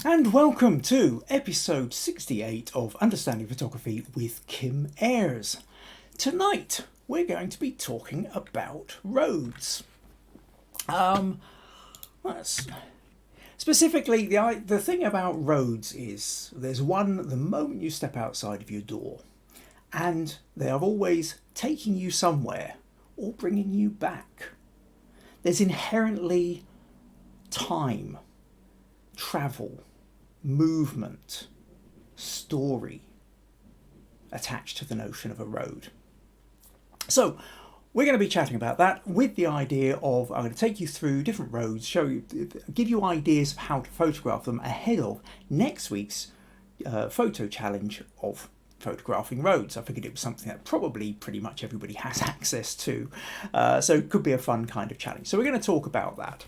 And welcome to episode 68 of Understanding Photography with Kim Ayres. Tonight we're going to be talking about roads. Specifically, the thing about roads is there's one the moment you step outside of your door, and they are always taking you somewhere or bringing you back. There's inherently time, travel, movement, story attached to the notion of a road. So we're going to be chatting about that with the idea of I'm going to take you through different roads, give you ideas of how to photograph them ahead of next week's photo challenge of photographing roads. I figured it was something that probably pretty much everybody has access to, so it could be a fun kind of challenge. So we're going to talk about that.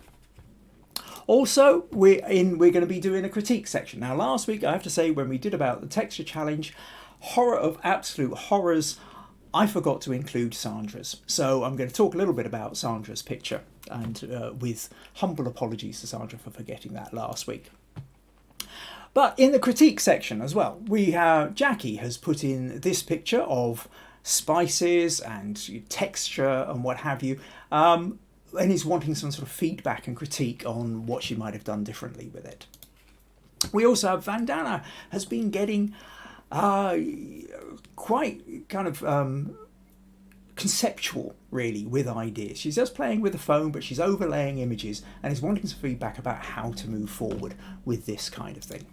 Also, we're going to be doing a critique section. Now, last week, I have to say, when we did about the texture challenge, horror of absolute horrors, I forgot to include Sandra's. So I'm going to talk a little bit about Sandra's picture, and with humble apologies to Sandra for forgetting that last week. But in the critique section as well, Jackie has put in this picture of spices and texture and what have you. And is wanting some sort of feedback and critique on what she might have done differently with it. We also have Vandana has been getting quite kind of conceptual, really, with ideas. She's just playing with the phone, but she's overlaying images and is wanting some feedback about how to move forward with this kind of thing.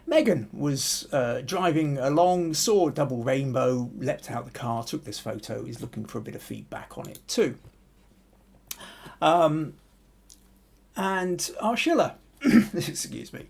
Megan was driving along, saw a double rainbow, leapt out the car, took this photo, is looking for a bit of feedback on it too. And Arshilla, excuse me,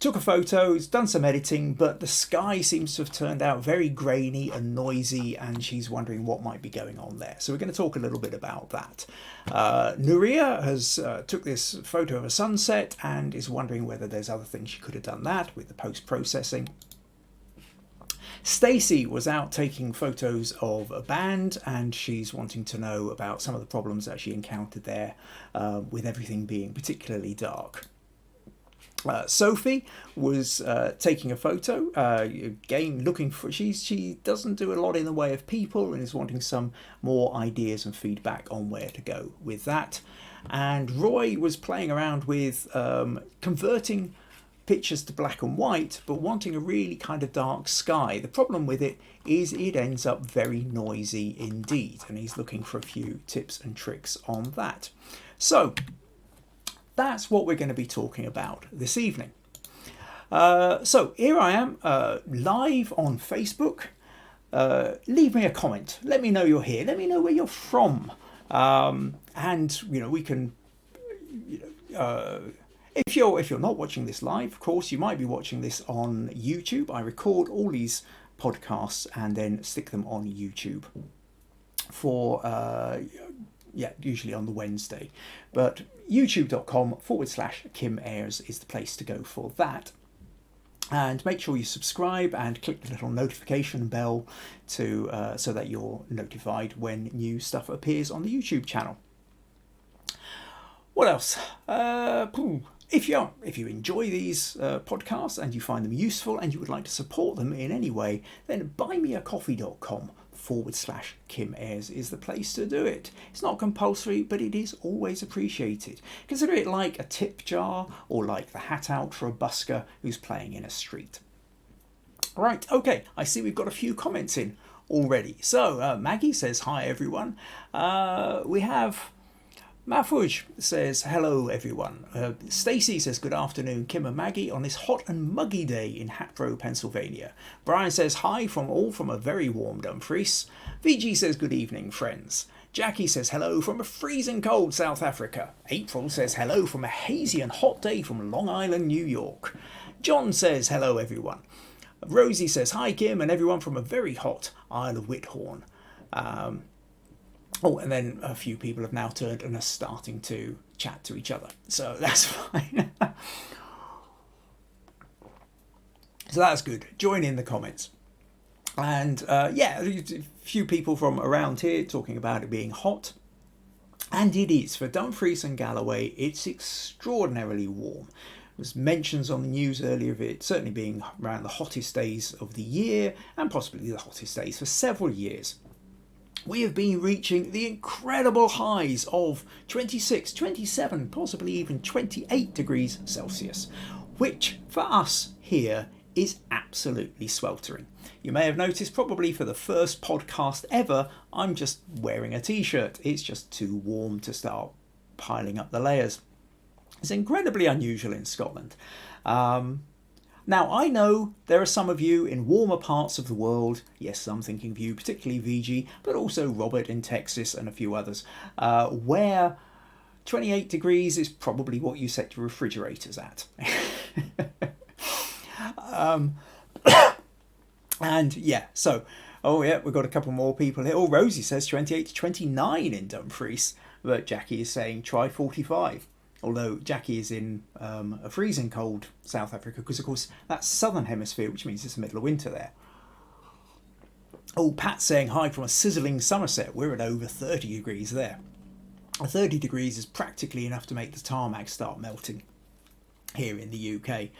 took a photo, has done some editing, but the sky seems to have turned out very grainy and noisy, and she's wondering what might be going on there. So we're going to talk a little bit about that. Nuria has took this photo of a sunset and is wondering whether there's other things she could have done that with the post-processing. Stacey was out taking photos of a band, and she's wanting to know about some of the problems that she encountered there, with everything being particularly dark. Sophie was taking a photo, again looking for, she doesn't do a lot in the way of people and is wanting some more ideas and feedback on where to go with that. And Roy was playing around with converting pictures to black and white, but wanting a really kind of dark sky. The problem with it is it ends up very noisy indeed, and he's looking for a few tips and tricks on that. So that's what we're going to be talking about this evening. So here I am, live on Facebook. Leave me a comment. Let me know you're here. Let me know where you're from. And we can, if you're not watching this live, of course, you might be watching this on YouTube. I record all these podcasts and then stick them on YouTube for, usually on the Wednesday. But youtube.com/Kim Ayres is the place to go for that. And make sure you subscribe and click the little notification bell so that you're notified when new stuff appears on the YouTube channel. What else? If you enjoy these podcasts and you find them useful and you would like to support them in any way, then buymeacoffee.com/Kim Ayres is the place to do it. It's not compulsory, but it is always appreciated. Consider it like a tip jar or like the hat out for a busker who's playing in a street. Right, okay, I see we've got a few comments in already. So Maggie says, hi everyone. We have Mahfouj says, hello everyone. Stacey says, good afternoon, Kim and Maggie, on this hot and muggy day in Hatboro, Pennsylvania. Brian says, hi from a very warm Dumfries. VG says, good evening, friends. Jackie says, hello from a freezing cold South Africa. April says, hello from a hazy and hot day from Long Island, New York. John says, hello everyone. Rosie says, hi Kim and everyone from a very hot Isle of Whithorn. And then a few people have now turned and are starting to chat to each other. So that's fine. So that's good. Join in the comments. And a few people from around here talking about it being hot. And it is. For Dumfries and Galloway, it's extraordinarily warm. There's mentions on the news earlier of it certainly being around the hottest days of the year, and possibly the hottest days for several years. We have been reaching the incredible highs of 26, 27, possibly even 28 degrees Celsius, which for us here is absolutely sweltering. You may have noticed probably for the first podcast ever, I'm just wearing a t-shirt. It's just too warm to start piling up the layers. It's incredibly unusual in Scotland. Now, I know there are some of you in warmer parts of the world, yes, I'm thinking of you, particularly VG, but also Robert in Texas and a few others, where 28 degrees is probably what you set your refrigerators at. And yeah, so, oh yeah, we've got a couple more people here. Oh, Rosie says 28 to 29 in Dumfries, but Jackie is saying try 45. Although Jackie is in a freezing cold South Africa, because of course that's southern hemisphere, which means it's the middle of winter there. Oh, Pat's saying hi from a sizzling Somerset. We're at over 30 degrees there. 30 degrees is practically enough to make the tarmac start melting here in the UK.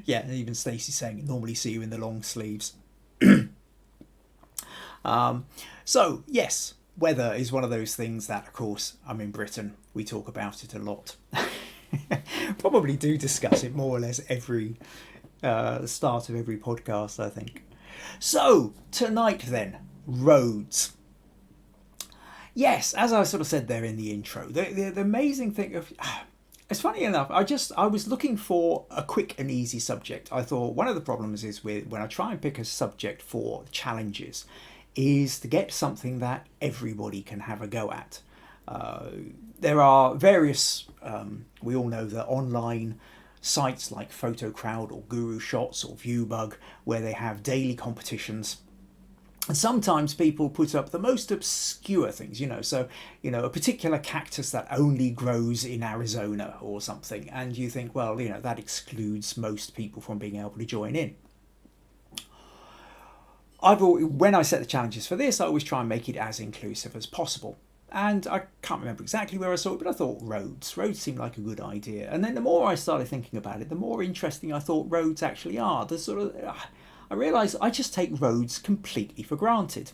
Yeah, even Stacey saying normally see you in the long sleeves. So yes, weather is one of those things that, of course, I'm in Britain, we talk about it a lot. Probably do discuss it more or less every the start of every podcast, I think. So tonight then, roads. Yes, as I sort of said there in the intro, the amazing thing of it's funny enough, I was looking for a quick and easy subject. I thought one of the problems is when I try and pick a subject for challenges is to get something that everybody can have a go at. There are various, we all know that online sites like Photocrowd or Guru Shots or Viewbug, where they have daily competitions. And sometimes people put up the most obscure things, so, a particular cactus that only grows in Arizona or something. And you think, well, that excludes most people from being able to join in. When I set the challenges for this, I always try and make it as inclusive as possible. And I can't remember exactly where I saw it, but I thought roads. Roads seemed like a good idea. And then the more I started thinking about it, the more interesting I thought roads actually are. I realised I just take roads completely for granted.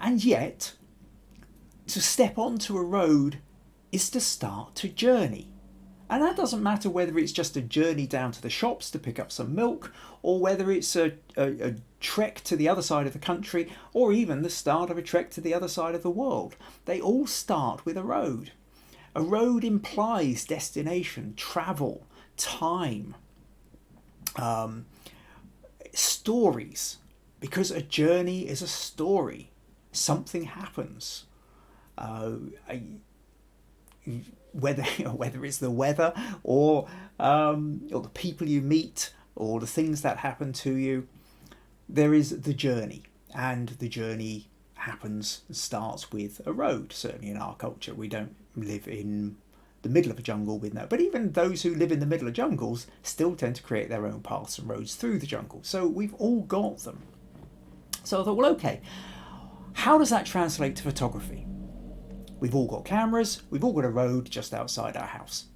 And yet, to step onto a road is to start to journey. And that doesn't matter whether it's just a journey down to the shops to pick up some milk, or whether it's a trek to the other side of the country, or even the start of a trek to the other side of the world. They all start with a road. A road implies destination, travel, time, stories, because a journey is a story. Something happens. Whether it's the weather or the people you meet or the things that happen to you, there is the journey, and the journey starts with a road. Certainly in our culture, we don't live in the middle of a jungle with no, but even those who live in the middle of jungles still tend to create their own paths and roads through the jungle. So we've all got them. So I thought, well, okay, how does that translate to photography? We've all got cameras, we've all got a road just outside our house.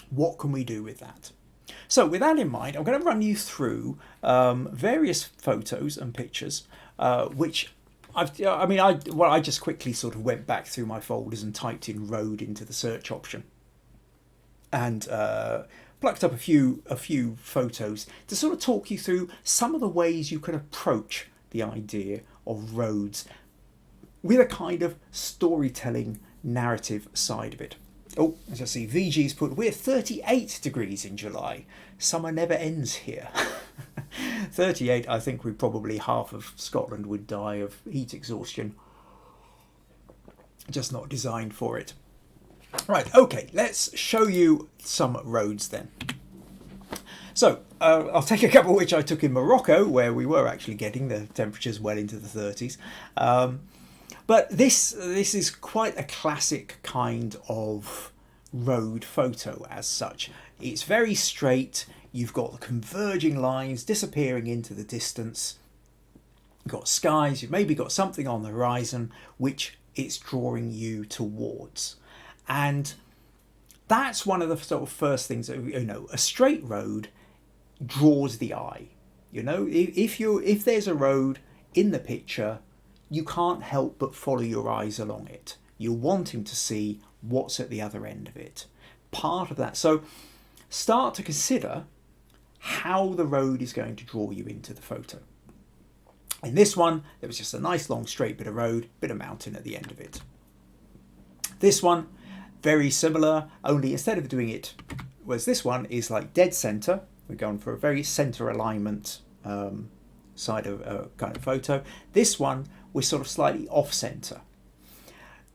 What can we do with that? So with that in mind, I'm going to run you through various photos and pictures, which I just quickly sort of went back through my folders and typed in road into the search option, and plucked up a few photos to sort of talk you through some of the ways you can approach the idea of roads with a kind of storytelling narrative side of it. Oh, as I see, VG's put, we're 38 degrees in July. Summer never ends here. 38, I think probably half of Scotland would die of heat exhaustion. Just not designed for it. Right, okay, let's show you some roads then. So, I'll take a couple which I took in Morocco, where we were actually getting the temperatures well into the 30s. But this is quite a classic kind of road photo as such. It's very straight. You've got the converging lines disappearing into the distance. You've got skies, you've maybe got something on the horizon which it's drawing you towards. And that's one of the sort of first things that, a straight road draws the eye. If there's a road in the picture, you can't help but follow your eyes along it. You're wanting to see what's at the other end of it. Part of that. So start to consider how the road is going to draw you into the photo. In this one, there was just a nice long straight bit of road, bit of mountain at the end of it. This one, very similar, only instead of doing it, whereas this one is like dead center. We're going for a very center alignment side of kind of photo. This one, we're sort of slightly off center.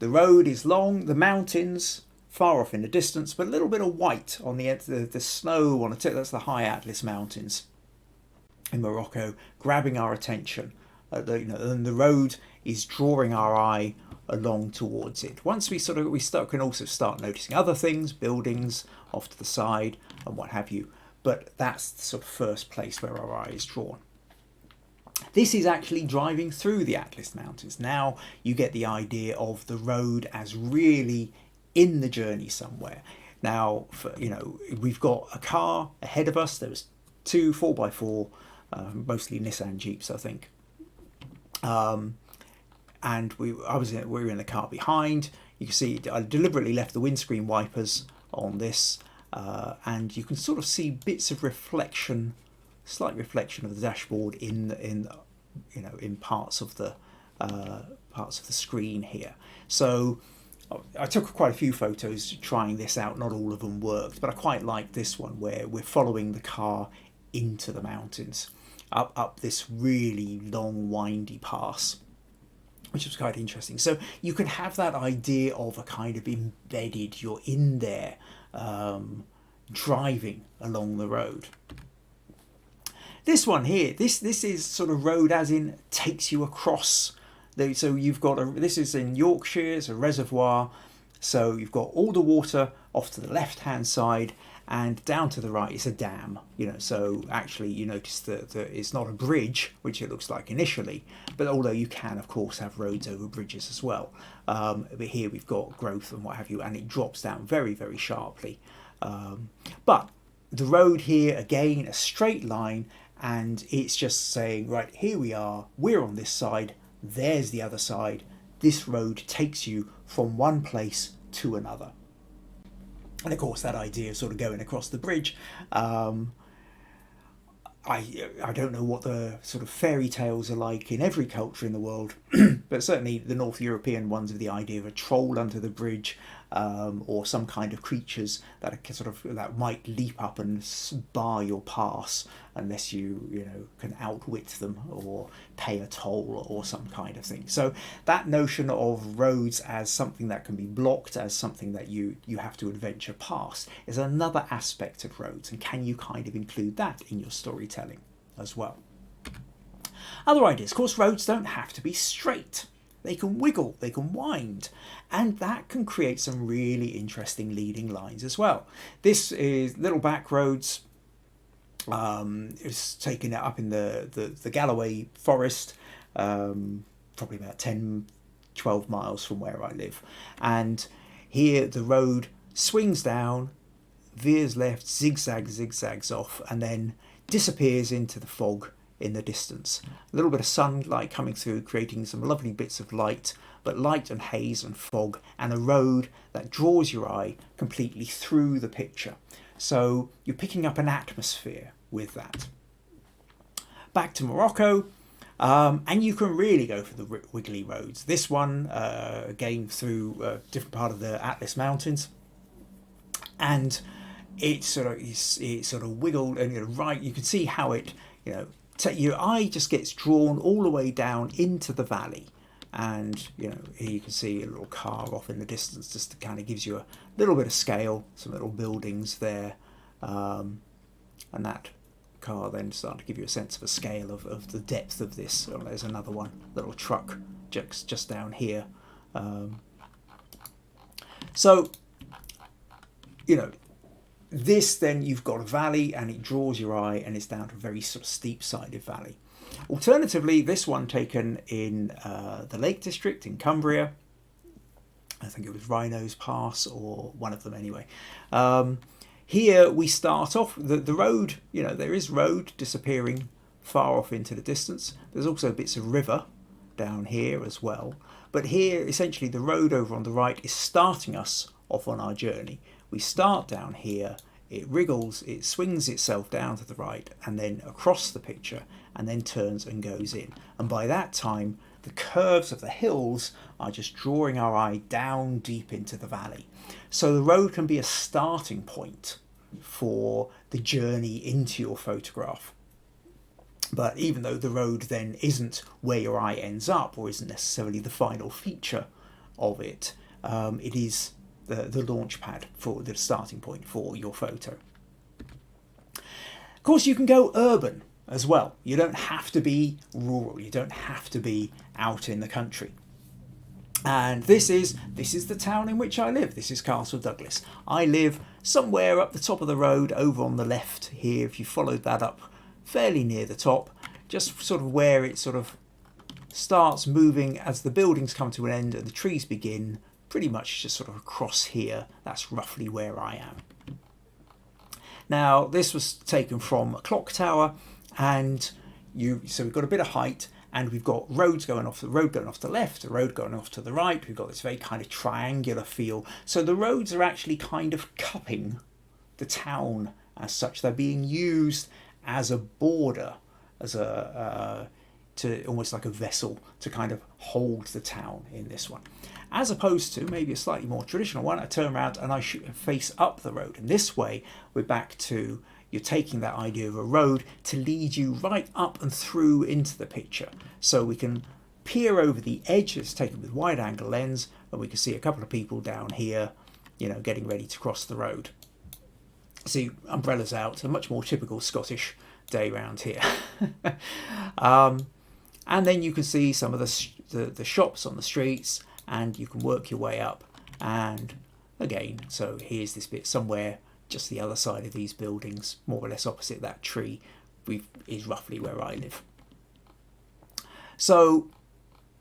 The road is long, the mountains far off in the distance, but a little bit of white on the edge, the snow on the tip. That's the High Atlas Mountains in Morocco, grabbing our attention. And the road is drawing our eye along towards it. Once we can also start noticing other things, buildings off to the side and what have you. But that's the sort of first place where our eye is drawn. This is actually driving through the Atlas Mountains. Now you get the idea of the road as really in the journey somewhere. Now, we've got a car ahead of us. There was 2 4x4, mostly Nissan Jeeps, I think. And we were in the car behind. You can see I deliberately left the windscreen wipers on this, and you can sort of see bits of reflection, slight reflection of the dashboard in parts of the screen here. So I took quite a few photos trying this out. Not all of them worked, but I quite like this one where we're following the car into the mountains, up this really long windy pass, which was quite interesting. So you can have that idea of a kind of embedded, you're in there, driving along the road. This one here, this is sort of road as in takes you across. So you've got this is in Yorkshire, it's a reservoir. So you've got all the water off to the left hand side, and down to the right is a dam. So actually you notice that it's not a bridge, which it looks like initially, but although you can of course have roads over bridges as well. But here we've got growth and what have you, and it drops down very, very sharply. But the road here, again, a straight line, and it's just saying, right, here we are, we're on this side, there's the other side. This road takes you from one place to another. And of course, that idea of sort of going across the bridge, I don't know what the sort of fairy tales are like in every culture in the world, but certainly the North European ones of the idea of a troll under the bridge, or some kind of creatures that might leap up and bar your pass unless you can outwit them or pay a toll or some kind of thing. So that notion of roads as something that can be blocked, as something that you have to adventure past, is another aspect of roads. And can you kind of include that in your storytelling as well? Other ideas, of course, roads don't have to be straight. They can wiggle, they can wind, and that can create some really interesting leading lines as well. This is Little Back Roads. It's taken up in the Galloway forest, probably about 10-12 miles from where I live. And here the road swings down, veers left, zigzags off, and then disappears into the fog in the distance. A little bit of sunlight coming through, creating some lovely bits of light, but light and haze and fog, and a road that draws your eye completely through the picture. So you're picking up an atmosphere with that. Back to Morocco, and you can really go for the wiggly roads. This one, again, through a different part of the Atlas Mountains, and it sort of wiggled, and right, you can see how it, your eye just gets drawn all the way down into the valley. And here you can see a little car off in the distance, just to kind of gives you a little bit of scale, some little buildings there, and that car then starting to give you a sense of a scale of the depth of this. Oh, there's another one, little truck just down here. So this, then you've got a valley and it draws your eye, and it's down to a very sort of steep sided valley. Alternatively, this one taken in the Lake District in Cumbria. I think it was Rhinos Pass, or one of them anyway. Here we start off, the road, there is road disappearing far off into the distance. There's also bits of river down here as well. But here, essentially, the road over on the right is starting us off on our journey. We start down here, it wriggles, it swings itself down to the right and then across the picture and then turns and goes in. And by that time, the curves of the hills are just drawing our eye down deep into the valley. So the road can be a starting point for the journey into your photograph. But even though the road then isn't where your eye ends up, or isn't necessarily the final feature of it, it is the launch pad for the starting point for your photo. Of course, you can go urban as well. You don't have to be rural. You don't have to be out in the country. And this is the town in which I live. This is Castle Douglas. I live somewhere up the top of the road over on the left here. If you followed that up fairly near the top, just sort of where it sort of starts moving as the buildings come to an end and the trees begin, pretty much just sort of across here. That's roughly where I am. Now, this was taken from a clock tower, and so we've got a bit of height, and we've got roads going off, the road going off to the left, the road going off to the right. We've got this very kind of triangular feel. So the roads are actually kind of cupping the town as such. They're being used as a border, as to almost like a vessel to kind of hold the town in this one. As opposed to maybe a slightly more traditional one, I turn around and I face up the road. And this way, we're back to, you're taking that idea of a road to lead you right up and through into the picture. So we can peer over the edge, it's taken with wide angle lens, and we can see a couple of people down here, getting ready to cross the road. See umbrellas out, a much more typical Scottish day round here. And then you can see some of the shops on the streets, and you can work your way up. And again, so here's this bit somewhere just the other side of these buildings, more or less opposite that tree, is roughly where I live. So,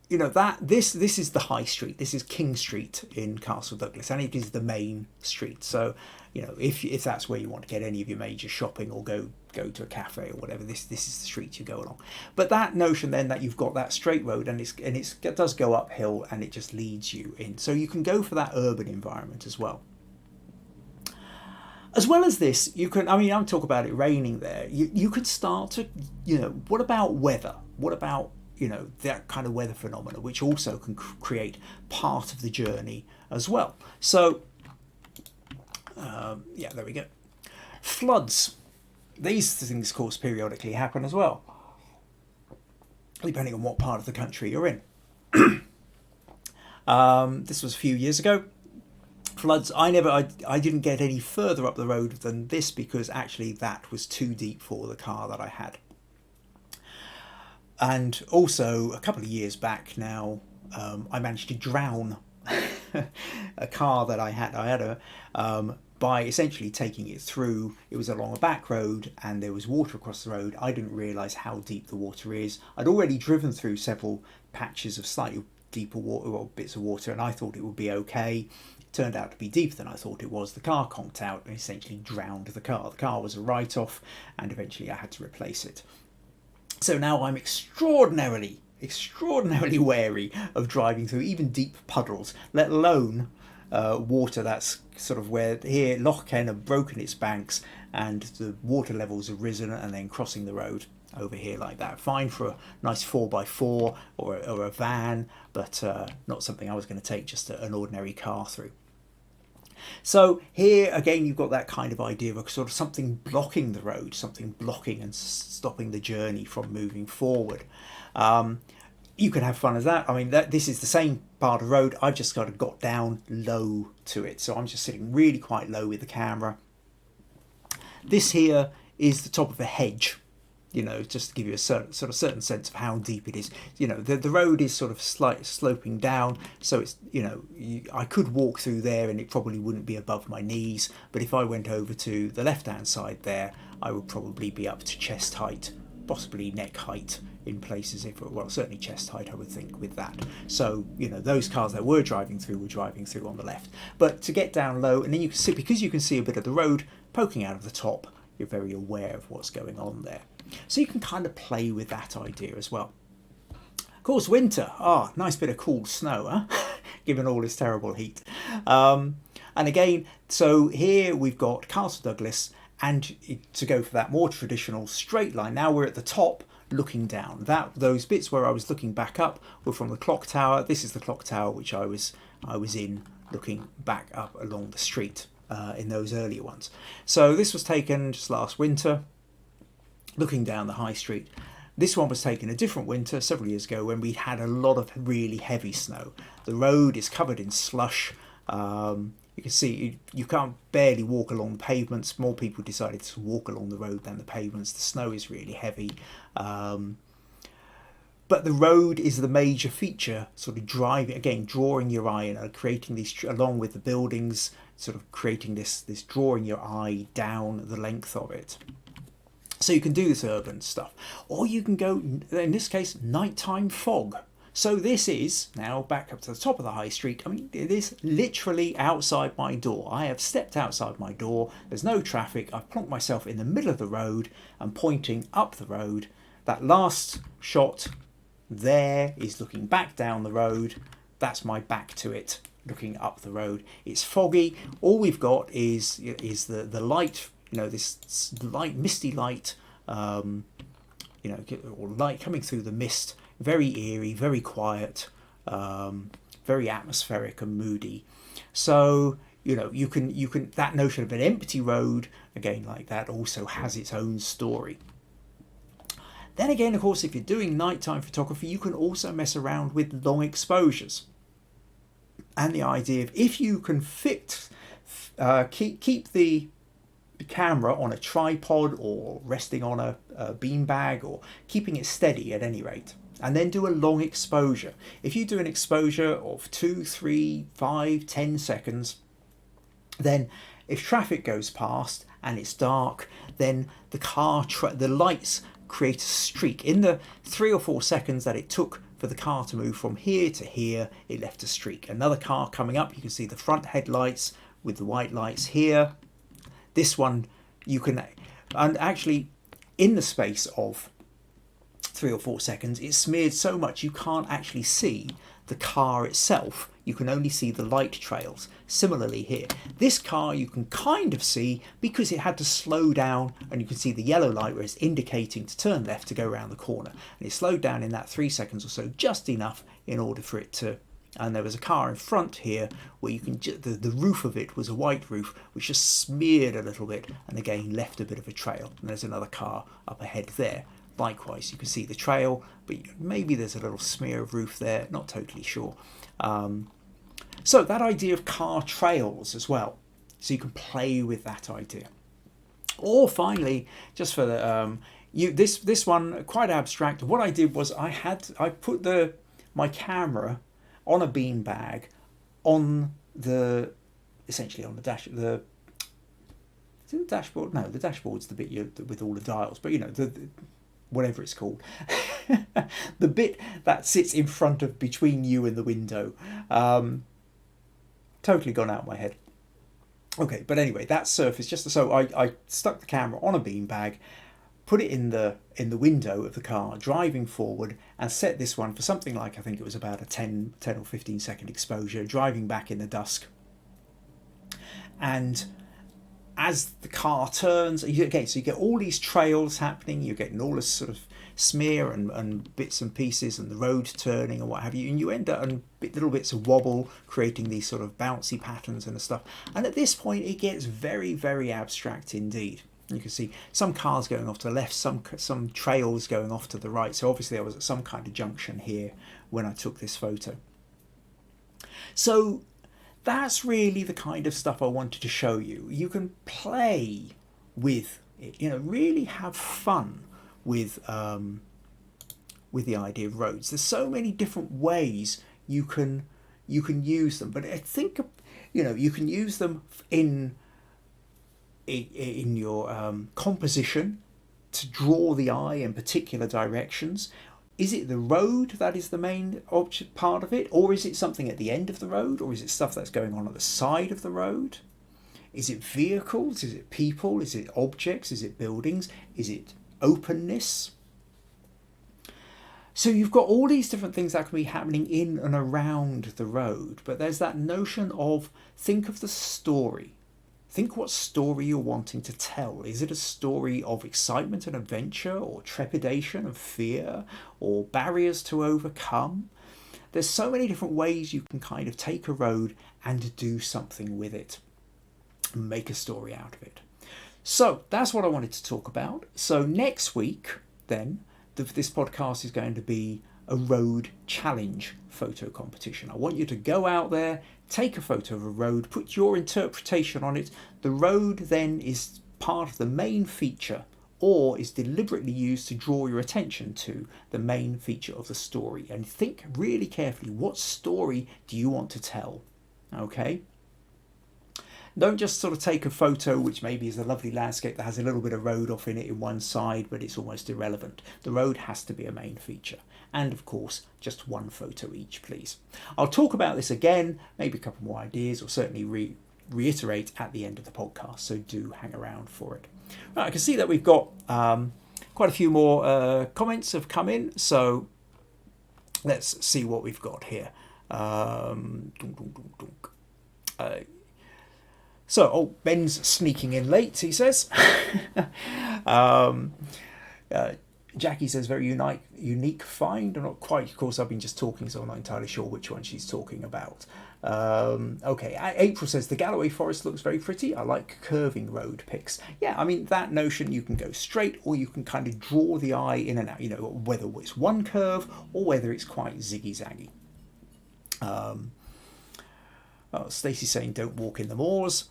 this is the high street. This is King Street in Castle Douglas, and it is the main street. So, if that's where you want to get any of your major shopping or go to a cafe or whatever, this is the street you go along. But that notion then that you've got that straight road and it does go uphill and it just leads you in. So you can go for that urban environment as well. As well as this, you can, I'm talking about it raining there. You could start to, what about weather? What about, that kind of weather phenomena, which also can create part of the journey as well. So, there we go. Floods. These things, of course, periodically happen as well, depending on what part of the country you're in. This was a few years ago. Floods, I didn't get any further up the road than this because actually that was too deep for the car that I had. And also, a couple of years back now, I managed to drown a car that I had. I had by essentially taking it through. It was along a back road and there was water across the road. I didn't realise how deep the water is. I'd already driven through several patches of slightly deeper water, or bits of water, and I thought it would be okay. It turned out to be deeper than I thought it was. The car conked out and essentially drowned the car. The car was a write-off, and eventually I had to replace it. So now I'm extraordinarily wary of driving through even deep puddles, let alone water that's sort of where here Loch Ken have broken its banks and the water levels have risen, and then crossing the road over here like that. Fine for a nice 4x4 or a van, but not something I was going to take just an ordinary car through. So here again, you've got that kind of idea of sort of something blocking the road, something blocking and stopping the journey from moving forward. You can have fun as that. This is the same part of the road. I've just got down low to it. So I'm just sitting really quite low with the camera. This here is the top of a hedge, just to give you a certain sense of how deep it is. The road is sort of slight sloping down. So it's, I could walk through there and it probably wouldn't be above my knees. But if I went over to the left-hand side there, I would probably be up to chest height possibly neck height in places, if well, certainly chest height, I would think, with that. So those cars that were driving through on the left. But to get down low, and then you can see, because you can see a bit of the road poking out of the top, you're very aware of what's going on there. So you can kind of play with that idea as well. Of course, winter. Nice bit of cool snow, huh? Given all this terrible heat. And again, so here we've got Castle Douglas, and to go for that more traditional straight line, now we're at the top looking down. Those bits where I was looking back up were from the clock tower. This is the clock tower which I was in, looking back up along the street in those earlier ones. So this was taken just last winter, looking down the high street. This one was taken a different winter, several years ago, when we had a lot of really heavy snow. The road is covered in slush. You can see you can't barely walk along the pavements. More people decided to walk along the road than the pavements. The snow is really heavy. But the road is the major feature, sort of drawing your eye in, creating these, along with the buildings, sort of creating this drawing your eye down the length of it. So you can do this urban stuff, or you can go, in this case, nighttime fog. So this is now back up to the top of the high street. I mean, it is literally outside my door. I have stepped outside my door. There's no traffic. I've plonked myself in the middle of the road and pointing up the road. That last shot there is looking back down the road. That's my back to it, looking up the road. It's foggy. All we've got is the light. This light, misty light, or light coming through the mist, very eerie, very quiet, very atmospheric and moody. So, you can that notion of an empty road, again, like that, also has its own story. Then again, of course, if you're doing nighttime photography, you can also mess around with long exposures. And the idea of, if you can keep the camera on a tripod or resting on a beanbag, or keeping it steady at any rate, and then do a long exposure. If you do an exposure of 2, 3, 5, 10 seconds, then if traffic goes past and it's dark, then the lights create a streak. In the 3 or 4 seconds that it took for the car to move from here to here, it left a streak. Another car coming up, you can see the front headlights with the white lights here. This one, and actually in the space of 3 or 4 seconds, it's smeared so much you can't actually see the car itself. You can only see the light trails. Similarly here, this car you can kind of see because it had to slow down, and you can see the yellow light where it's indicating to turn left to go around the corner. And it slowed down in that 3 seconds or so, just enough in order for it to. And there was a car in front here where you can the roof of it was a white roof, which just smeared a little bit and again left a bit of a trail. And there's another car up ahead there. Likewise, you can see the trail, but maybe there's a little smear of roof there, not totally sure. So that idea of car trails as well. So you can play with that idea. Or finally, just for the this one quite abstract. What I did was I put my camera on a beanbag, essentially on the dash. Is it the dashboard? No, the dashboard's the bit with all the dials. But whatever it's called, the bit that sits in front of between you and the window. Totally gone out of my head. Okay, but anyway, that surface I stuck the camera on a beanbag, put it in the window of the car, driving forward, and set this one for something like, I think it was about a 10 or 15 second exposure, driving back in the dusk. And as the car turns, so you get all these trails happening, you're getting all this sort of smear and bits and pieces, and the road turning and what have you, and you end up on little bits of wobble, creating these sort of bouncy patterns and stuff. And at this point, it gets very, very abstract indeed. You can see some cars going off to the left, some trails going off to the right. So obviously I was at some kind of junction here when I took this photo. So that's really the kind of stuff I wanted to show you. You can play with it, really have fun with the idea of roads. There's so many different ways you can use them, but I think you can use them in your composition, to draw the eye in particular directions? Is it the road that is the main object part of it, or is it something at the end of the road, or is it stuff that's going on at the side of the road? Is it vehicles? Is it people? Is it objects? Is it buildings? Is it openness? So you've got all these different things that can be happening in and around the road, but there's that notion of think of the story. Think what story you're wanting to tell. Is it a story of excitement and adventure, or trepidation and fear, or barriers to overcome? There's so many different ways you can kind of take a road and do something with it, and make a story out of it. So that's what I wanted to talk about. So next week, then, this podcast is going to be a road challenge photo competition. I want you to go out there, take a photo of a road, put your interpretation on it. The road then is part of the main feature, or is deliberately used to draw your attention to the main feature of the story. And think really carefully, what story do you want to tell? Okay? Don't just sort of take a photo which maybe is a lovely landscape that has a little bit of road off in it in one side, but it's almost irrelevant. The road has to be a main feature. And of course, just one photo each, please. I'll talk about this again, maybe a couple more ideas, or certainly reiterate at the end of the podcast, so do hang around for it. Right, I can see that we've got quite a few more comments have come in, so let's see what we've got here. Ben's sneaking in late, he says. Jackie says, very unique find. I'm not quite, of course, I've been just talking, so I'm not entirely sure which one she's talking about. April says, the Galloway Forest looks very pretty. I like curving road pics. Yeah, I mean, that notion, you can go straight, or you can kind of draw the eye in and out, whether it's one curve or whether it's quite ziggy-zaggy. Stacey's saying, don't walk in the moors.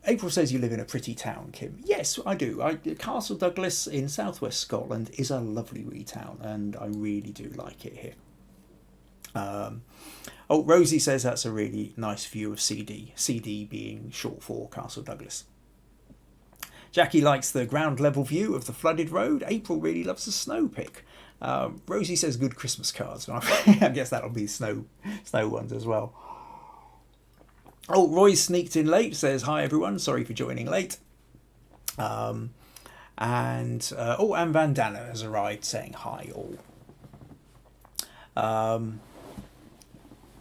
April says, you live in a pretty town, Kim. Yes, I do. Castle Douglas in southwest Scotland is a lovely wee town, and I really do like it here. Rosie says that's a really nice view of CD. CD being short for Castle Douglas. Jackie likes the ground level view of the flooded road. April really loves the snow pic. Rosie says good Christmas cards. I guess that'll be snow ones as well. Roy sneaked in late, says, hi everyone, sorry for joining late. And Vandana has arrived saying hi all.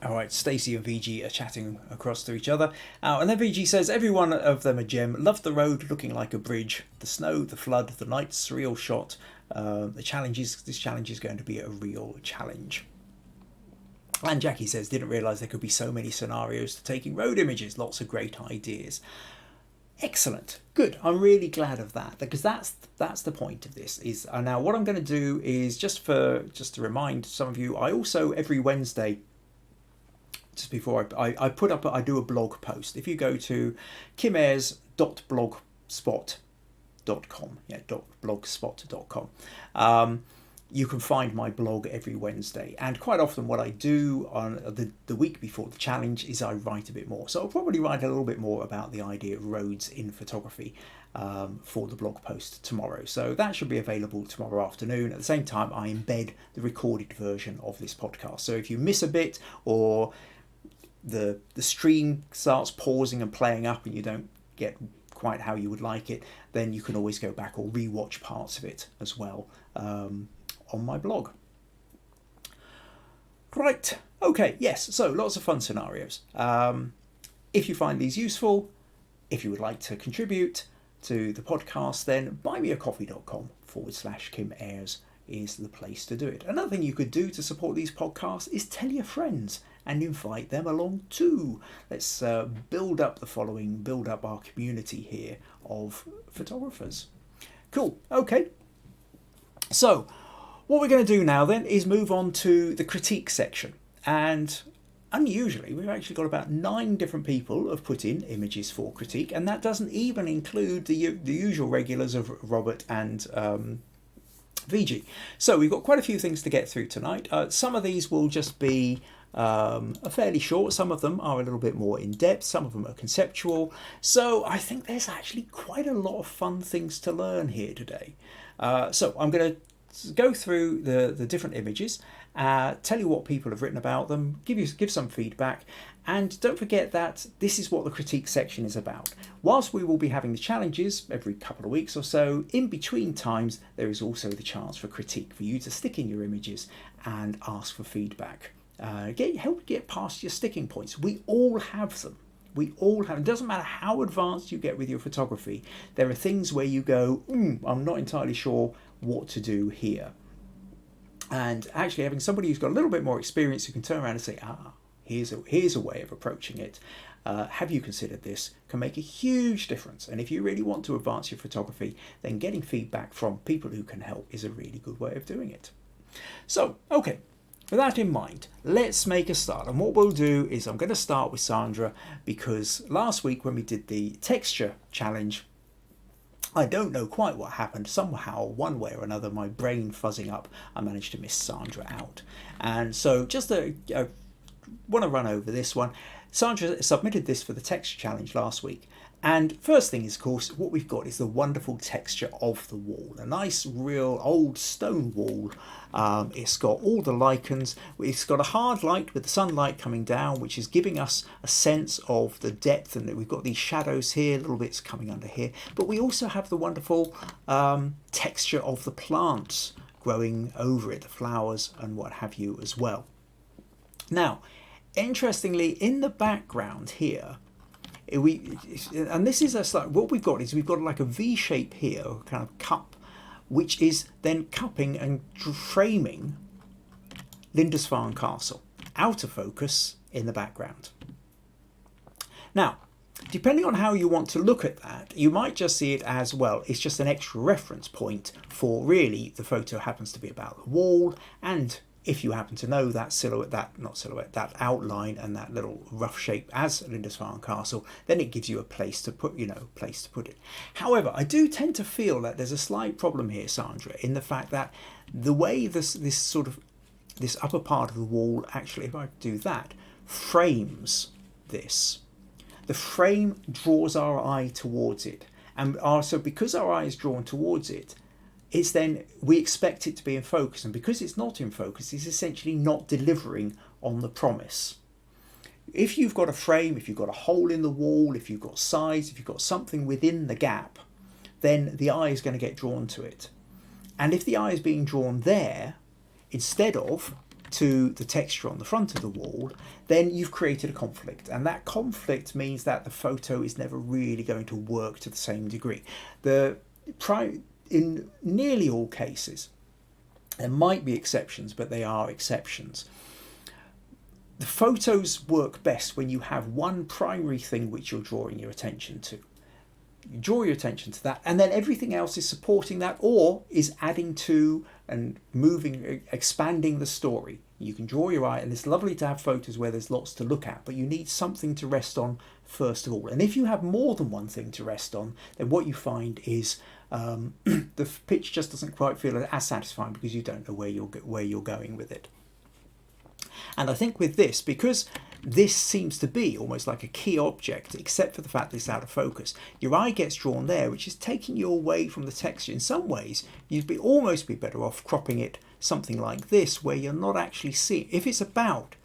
All right, Stacey and VG are chatting across to each other. And then VG says, every one of them a gem. Love the road looking like a bridge. The snow, the flood, the night surreal shot. This challenge is going to be a real challenge. And Jackie says, didn't realise there could be so many scenarios to taking road images. Lots of great ideas. Excellent. Good. I'm really glad of that, because that's the point of this. Is now what I'm going to do is just to remind some of you, I also every Wednesday, just before I do a blog post. If you go to kimayres.blogspot.com, .blogspot.com, you can find my blog every Wednesday. And quite often what I do on the week before the challenge is I write a bit more. So I'll probably write a little bit more about the idea of roads in photography for the blog post tomorrow. So that should be available tomorrow afternoon. At the same time, I embed the recorded version of this podcast. So if you miss a bit, or the stream starts pausing and playing up and you don't get quite how you would like it, then you can always go back or rewatch parts of it as well on my blog. Right, okay, yes, so lots of fun scenarios. If you find these useful, if you would like to contribute to the podcast, then buymeacoffee.com/Kim Ayres is the place to do it. Another thing you could do to support these podcasts is tell your friends and invite them along too. Let's build up the following, build up our community here of photographers. Cool, okay. So what we're going to do now then is move on to the critique section. And unusually, we've actually got about 9 different people have put in images for critique, and that doesn't even include the usual regulars of Robert and VG. So we've got quite a few things to get through tonight. Some of these will just be are fairly short. Some of them are a little bit more in depth. Some of them are conceptual. So I think there's actually quite a lot of fun things to learn here today. So I'm going to go through the different images, tell you what people have written about them, give some feedback, and don't forget that this is what the critique section is about. Whilst we will be having the challenges every couple of weeks or so, in between times there is also the chance for critique, for you to stick in your images and ask for feedback. Help get past your sticking points. We all have them. We all have. It doesn't matter how advanced you get with your photography. There are things where you go, I'm not entirely sure what to do here. And actually having somebody who's got a little bit more experience who can turn around and say, here's a way of approaching it. Have you considered this? Can make a huge difference. And if you really want to advance your photography, then getting feedback from people who can help is a really good way of doing it. So, okay. With that in mind, let's make a start. And what we'll do is I'm going to start with Sandra, because last week when we did the texture challenge, I don't know quite what happened. Somehow, one way or another, my brain fuzzing up, I managed to miss Sandra out. And so just I want to run over this one. Sandra submitted this for the texture challenge last week. And first thing is, of course, what we've got is the wonderful texture of the wall. A nice, real old stone wall. It's got all the lichens. It's got a hard light with the sunlight coming down, which is giving us a sense of the depth. And that we've got these shadows here, little bits coming under here. But we also have the wonderful texture of the plants growing over it, the flowers and what have you as well. Now, interestingly, in the background here, and this is what we've got is we've got like a V shape here, a kind of cup, which is then cupping and framing Lindisfarne Castle out of focus in the background. Now, depending on how you want to look at that, you might just see it as, well, it's just an extra reference point for really the photo happens to be about the wall, and if you happen to know that that outline and that little rough shape as Lindisfarne Castle, then it gives you a place to put, it. However, I do tend to feel that there's a slight problem here, Sandra, in the fact that the way this upper part of the wall, actually, if I do that, frames this. The frame draws our eye towards it, and so because our eye is drawn towards it, it's then we expect it to be in focus, and because it's not in focus, it's essentially not delivering on the promise. If you've got a frame, if you've got a hole in the wall, if you've got sides, if you've got something within the gap, then the eye is going to get drawn to it. And if the eye is being drawn there instead of to the texture on the front of the wall, then you've created a conflict, and that conflict means that the photo is never really going to work to the same degree. In nearly all cases, there might be exceptions, but they are exceptions. The photos work best when you have one primary thing which you're drawing your attention to. You draw your attention to that, and then everything else is supporting that or is adding to and moving, expanding the story. You can draw your eye, and it's lovely to have photos where there's lots to look at, but you need something to rest on first of all. And if you have more than one thing to rest on, then what you find is the pitch just doesn't quite feel as satisfying, because you don't know where you're going with it. And I think with this, because this seems to be almost like a key object, except for the fact that it's out of focus, your eye gets drawn there, which is taking you away from the texture. In some ways, you'd almost be better off cropping it something like this, where you're not actually seeing. If it's about,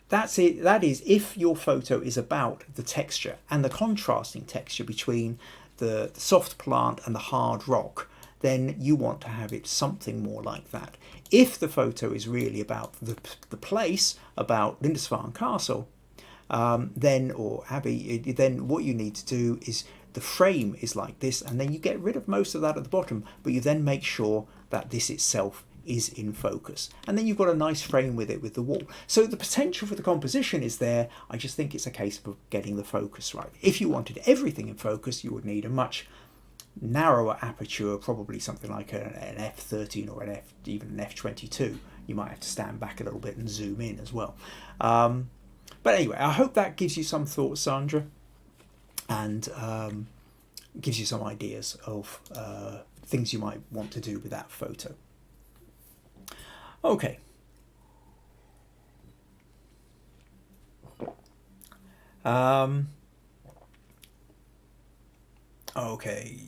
that's it. That is, if your photo is about the texture and the contrasting texture between the soft plant and the hard rock, then you want to have it something more like that. If the photo is really about the place, about Lindisfarne Castle, or Abbey, then what you need to do is the frame is like this, and then you get rid of most of that at the bottom, but you then make sure that this itself is in focus, and then you've got a nice frame with it with the wall. So the potential for the composition is there. I just think it's a case of getting the focus right. If you wanted everything in focus, you would need a much narrower aperture, probably something like an f13 or even an f22. You might have to stand back a little bit and zoom in as well. But anyway, I hope that gives you some thoughts, Sandra, and gives you some ideas of things you might want to do with that photo. Okay. Um, okay.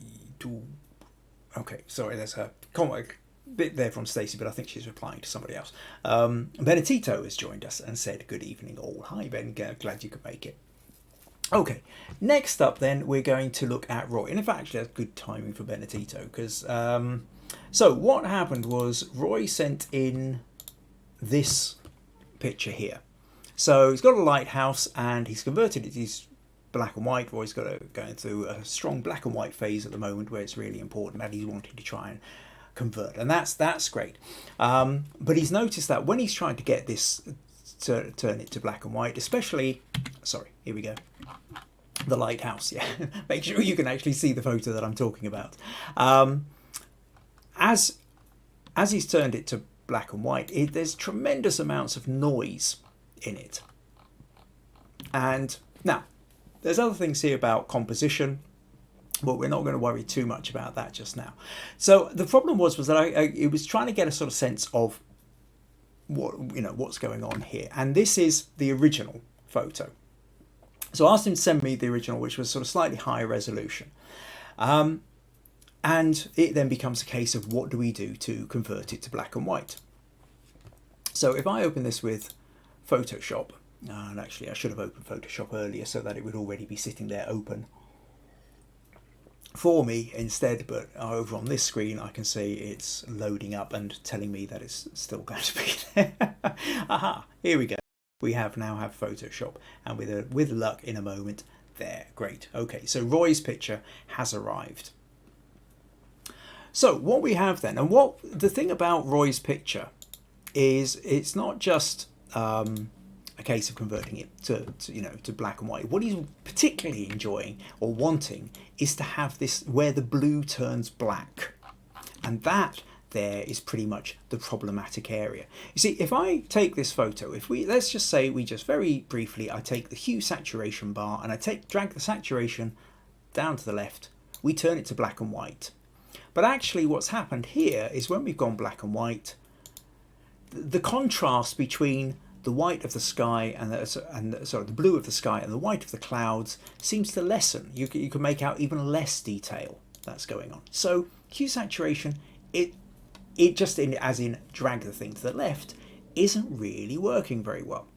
Okay, sorry, there's a comment bit there from Stacey, but I think she's replying to somebody else. Benedito has joined us and said, "Good evening, all." Hi, Ben. Glad you could make it. Okay, next up, then we're going to look at Roy, and in fact, that's good timing for Benedito because. So what happened was Roy sent in this picture here. So he's got a lighthouse and he's converted it. He's black and white. Roy's going through a strong black and white phase at the moment where it's really important that he's wanting to try and convert, and that's great. But he's noticed that when he's trying to get this to turn it to black and white, especially, sorry, here we go, the lighthouse. Yeah, make sure you can actually see the photo that I'm talking about. As he's turned it to black and white, there's tremendous amounts of noise in it. And now, there's other things here about composition, but we're not going to worry too much about that just now. So the problem was that it was trying to get a sort of sense of what's going on here. And this is the original photo. So I asked him to send me the original, which was sort of slightly higher resolution. And it then becomes a case of what do we do to convert it to black and white. So if I open this with Photoshop, and actually I should have opened Photoshop earlier so that it would already be sitting there open for me instead, but over on this screen I can see it's loading up and telling me that it's still going to be there. Aha, here we go. We now have Photoshop, and with luck in a moment, there, great. Okay, so Roy's picture has arrived. So what we have then, and what the thing about Roy's picture is, it's not just a case of converting it to black and white. What he's particularly enjoying or wanting is to have this where the blue turns black, and that there is pretty much the problematic area. You see, if I take this photo, let's just say we just very briefly, I take the hue saturation bar and I drag the saturation down to the left, we turn it to black and white. But actually what's happened here is when we've gone black and white, the contrast between the white of the sky and the blue of the sky and the white of the clouds seems to lessen. You can make out even less detail that's going on. So hue saturation, it just as in drag the thing to the left, isn't really working very well.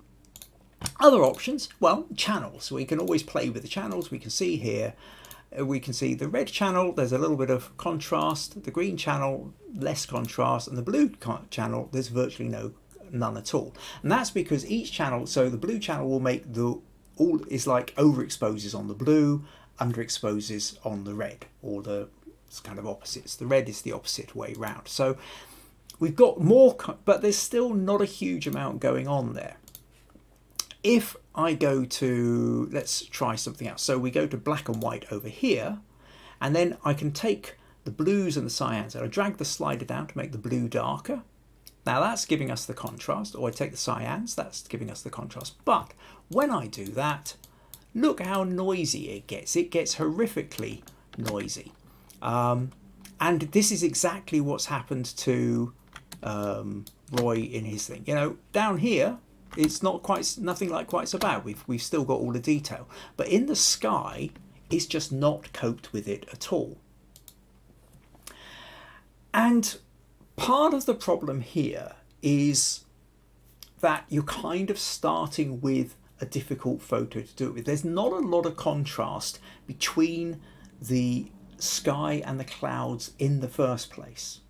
Other options, well, channels. We can always play with the channels. We can see here, we can see the red channel, there's a little bit of contrast, the green channel, less contrast, and the blue channel, there's virtually none at all. And that's because each channel, so the blue channel will make is like overexposes on the blue, underexposes on the red, or it's kind of opposites. The red is the opposite way round. So we've got more, but there's still not a huge amount going on there. If I go to, let's try something else. So we go to black and white over here, and then I can take the blues and the cyans and I drag the slider down to make the blue darker. Now that's giving us the contrast, or I take the cyans, that's giving us the contrast. But when I do that, look how noisy it gets. It gets horrifically noisy. And this is exactly what's happened to Roy in his thing. Down here, it's nothing like quite so bad. We've still got all the detail, but in the sky, it's just not coped with it at all. And part of the problem here is that you're kind of starting with a difficult photo to do it with. There's not a lot of contrast between the sky and the clouds in the first place.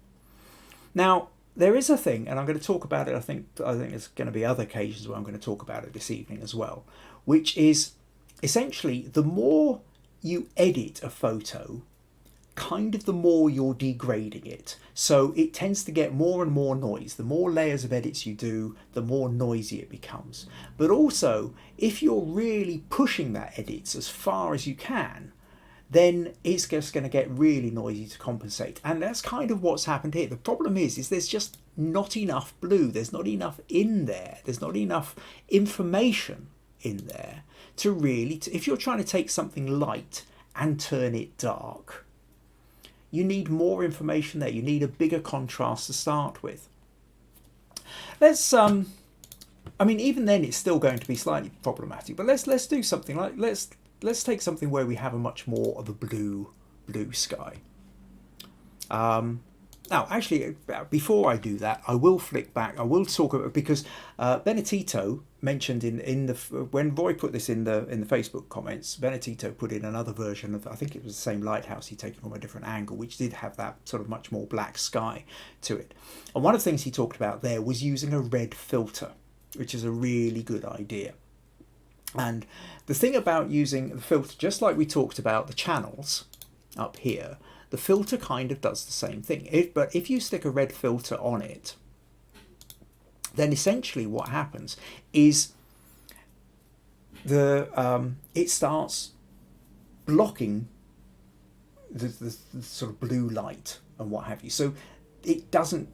Now, there is a thing, and I'm going to talk about it, I think there's going to be other occasions where I'm going to talk about it this evening as well, which is essentially the more you edit a photo, kind of the more you're degrading it. So it tends to get more and more noise. The more layers of edits you do, the more noisy it becomes. But also, if you're really pushing that edits as far as you can, then it's just going to get really noisy to compensate. And that's kind of what's happened here. The problem is there's just not enough blue. There's not enough in there. There's not enough information in there to really, if you're trying to take something light and turn it dark, you need more information there. You need a bigger contrast to start with. Let's I mean, even then, it's still going to be slightly problematic. But let's do something like let's take something where we have a much more of a blue sky. Now, actually, before I do that, I will flick back. I will talk about, because Benedetto mentioned in the when Roy put this in the Facebook comments, Benedetto put in another version of, I think it was the same lighthouse he'd taken from a different angle, which did have that sort of much more black sky to it. And one of the things he talked about there was using a red filter, which is a really good idea. And the thing about using the filter, just like we talked about the channels up here, the filter kind of does the same thing. But if you stick a red filter on it, then essentially what happens is it starts blocking the sort of blue light and what have you. So it doesn't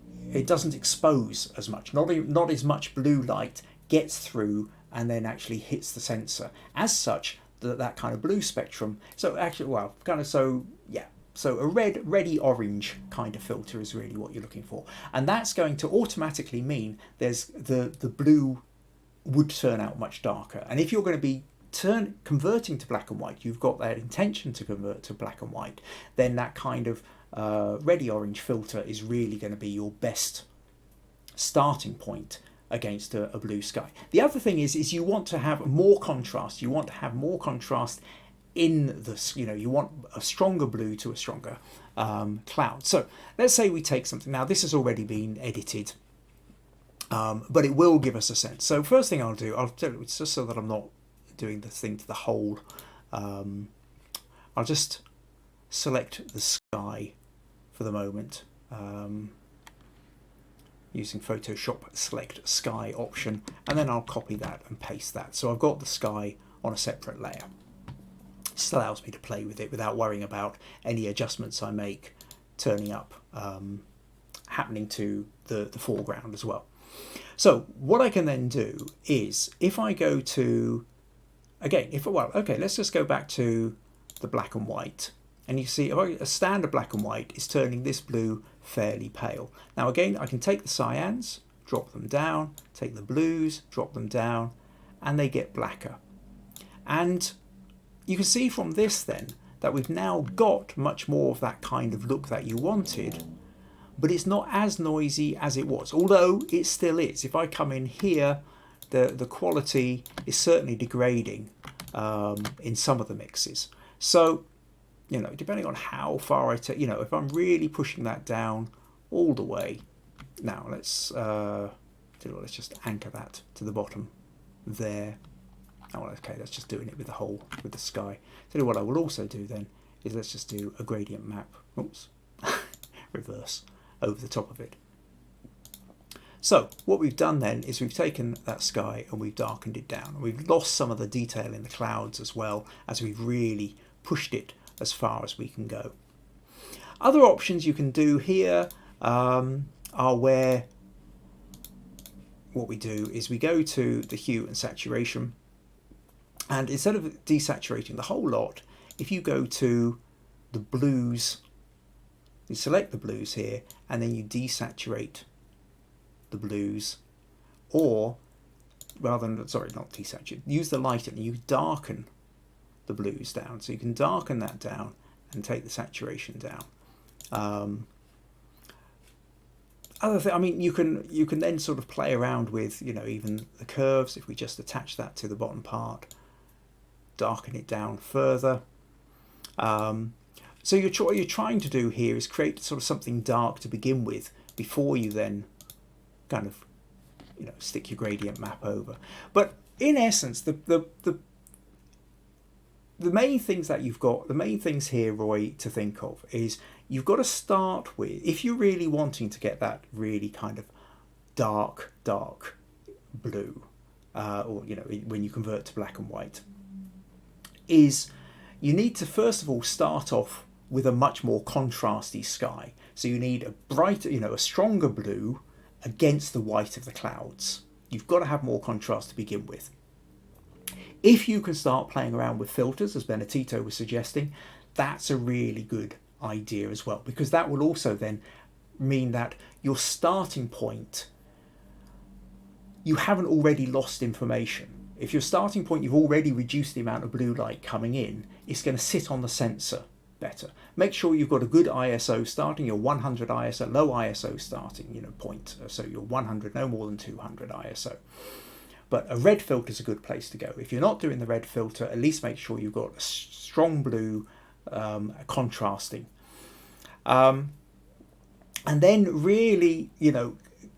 expose as much. Not as much blue light gets through and then actually hits the sensor. As such, that kind of blue spectrum. So actually, well, kind of so yeah. So a reddy orange kind of filter is really what you're looking for, and that's going to automatically mean there's the blue would turn out much darker. And if you're going to be converting to black and white, you've got that intention to convert to black and white, then that kind of reddy orange filter is really going to be your best starting point against a blue sky. The other thing is you want to have more contrast. You want to have more contrast in this, you want a stronger blue to a stronger cloud. So let's say we take something. Now this has already been edited, but it will give us a sense. So first thing I'll do, it's just so that I'm not doing the thing to the whole, I'll just select the sky for the moment, using Photoshop select sky option, and then I'll copy that and paste that. So I've got the sky on a separate layer. This allows me to play with it without worrying about any adjustments I make turning up, happening to the foreground as well. So what I can then do is, if I go to, again, let's just go back to the black and white, and you see a standard black and white is turning this blue fairly pale. Now again, I can take the cyans, drop them down, take the blues, drop them down, and they get blacker. And you can see from this then that we've now got much more of that kind of look that you wanted, but it's not as noisy as it was, although it still is. If I come in here, the quality is certainly degrading in some of the mixes. So, depending on how far I take, if I'm really pushing that down all the way. Now let's just anchor that to the bottom there. Oh, okay, that's just doing it with the sky. So what I will also do then is let's just do a gradient map. Oops, reverse over the top of it. So what we've done then is we've taken that sky and we've darkened it down. We've lost some of the detail in the clouds as well, as we've really pushed it as far as we can go. Other options you can do here are where what we do is we go to the hue and saturation, and instead of desaturating the whole lot, if you go to the blues, you select the blues here, and then you desaturate the blues, or rather than, sorry, not desaturate, use the lighten and you darken the blues down. So you can darken that down and take the saturation down. Other thing, I mean, you can then sort of play around with, even the curves. If we just attach that to the bottom part, darken it down further. So what you're trying to do here is create sort of something dark to begin with before you then kind of, stick your gradient map over. But in essence, the main things that you've got, the main things here, Roy, to think of is you've got to start with, if you're really wanting to get that really kind of dark blue, or when you convert to black and white, is you need to first of all start off with a much more contrasty sky. So you need a brighter, a stronger blue against the white of the clouds. You've got to have more contrast to begin with. If you can start playing around with filters, as Benedetto was suggesting, that's a really good idea as well, because that will also then mean that your starting point, you haven't already lost information. If your starting point, you've already reduced the amount of blue light coming in, it's going to sit on the sensor better. Make sure you've got a good ISO starting, your 100 ISO, low ISO starting, point. So your 100, no more than 200 ISO. But a red filter is a good place to go. If you're not doing the red filter, at least make sure you've got a strong blue contrasting. And then really,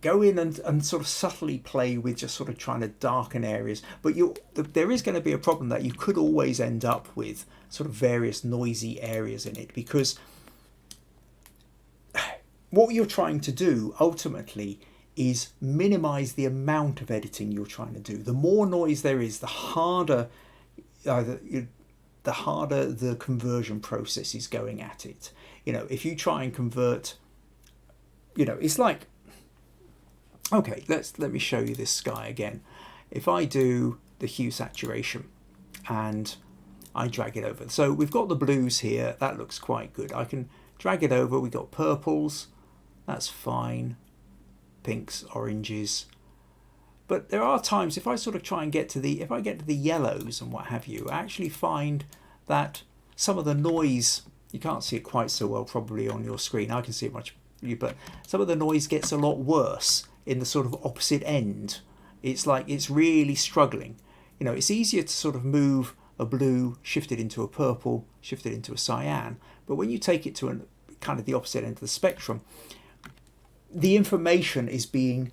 go in and sort of subtly play with just sort of trying to darken areas. But there is going to be a problem that you could always end up with sort of various noisy areas in it, because what you're trying to do ultimately is minimize the amount of editing you're trying to do. The more noise there is, the harder the conversion process is going at it. If you try and convert, it's like, okay, let me show you this sky again. If I do the hue saturation and I drag it over, so we've got the blues here, that looks quite good. I can drag it over, we've got purples, that's fine, pinks, oranges. But there are times, if I sort of try and get to the yellows and what have you, I actually find that some of the noise, you can't see it quite so well probably on your screen, I can see it much, but some of the noise gets a lot worse in the sort of opposite end. It's like it's really struggling. It's easier to sort of move a blue, shift it into a purple, shift it into a cyan, but when you take it to kind of the opposite end of the spectrum, the information is being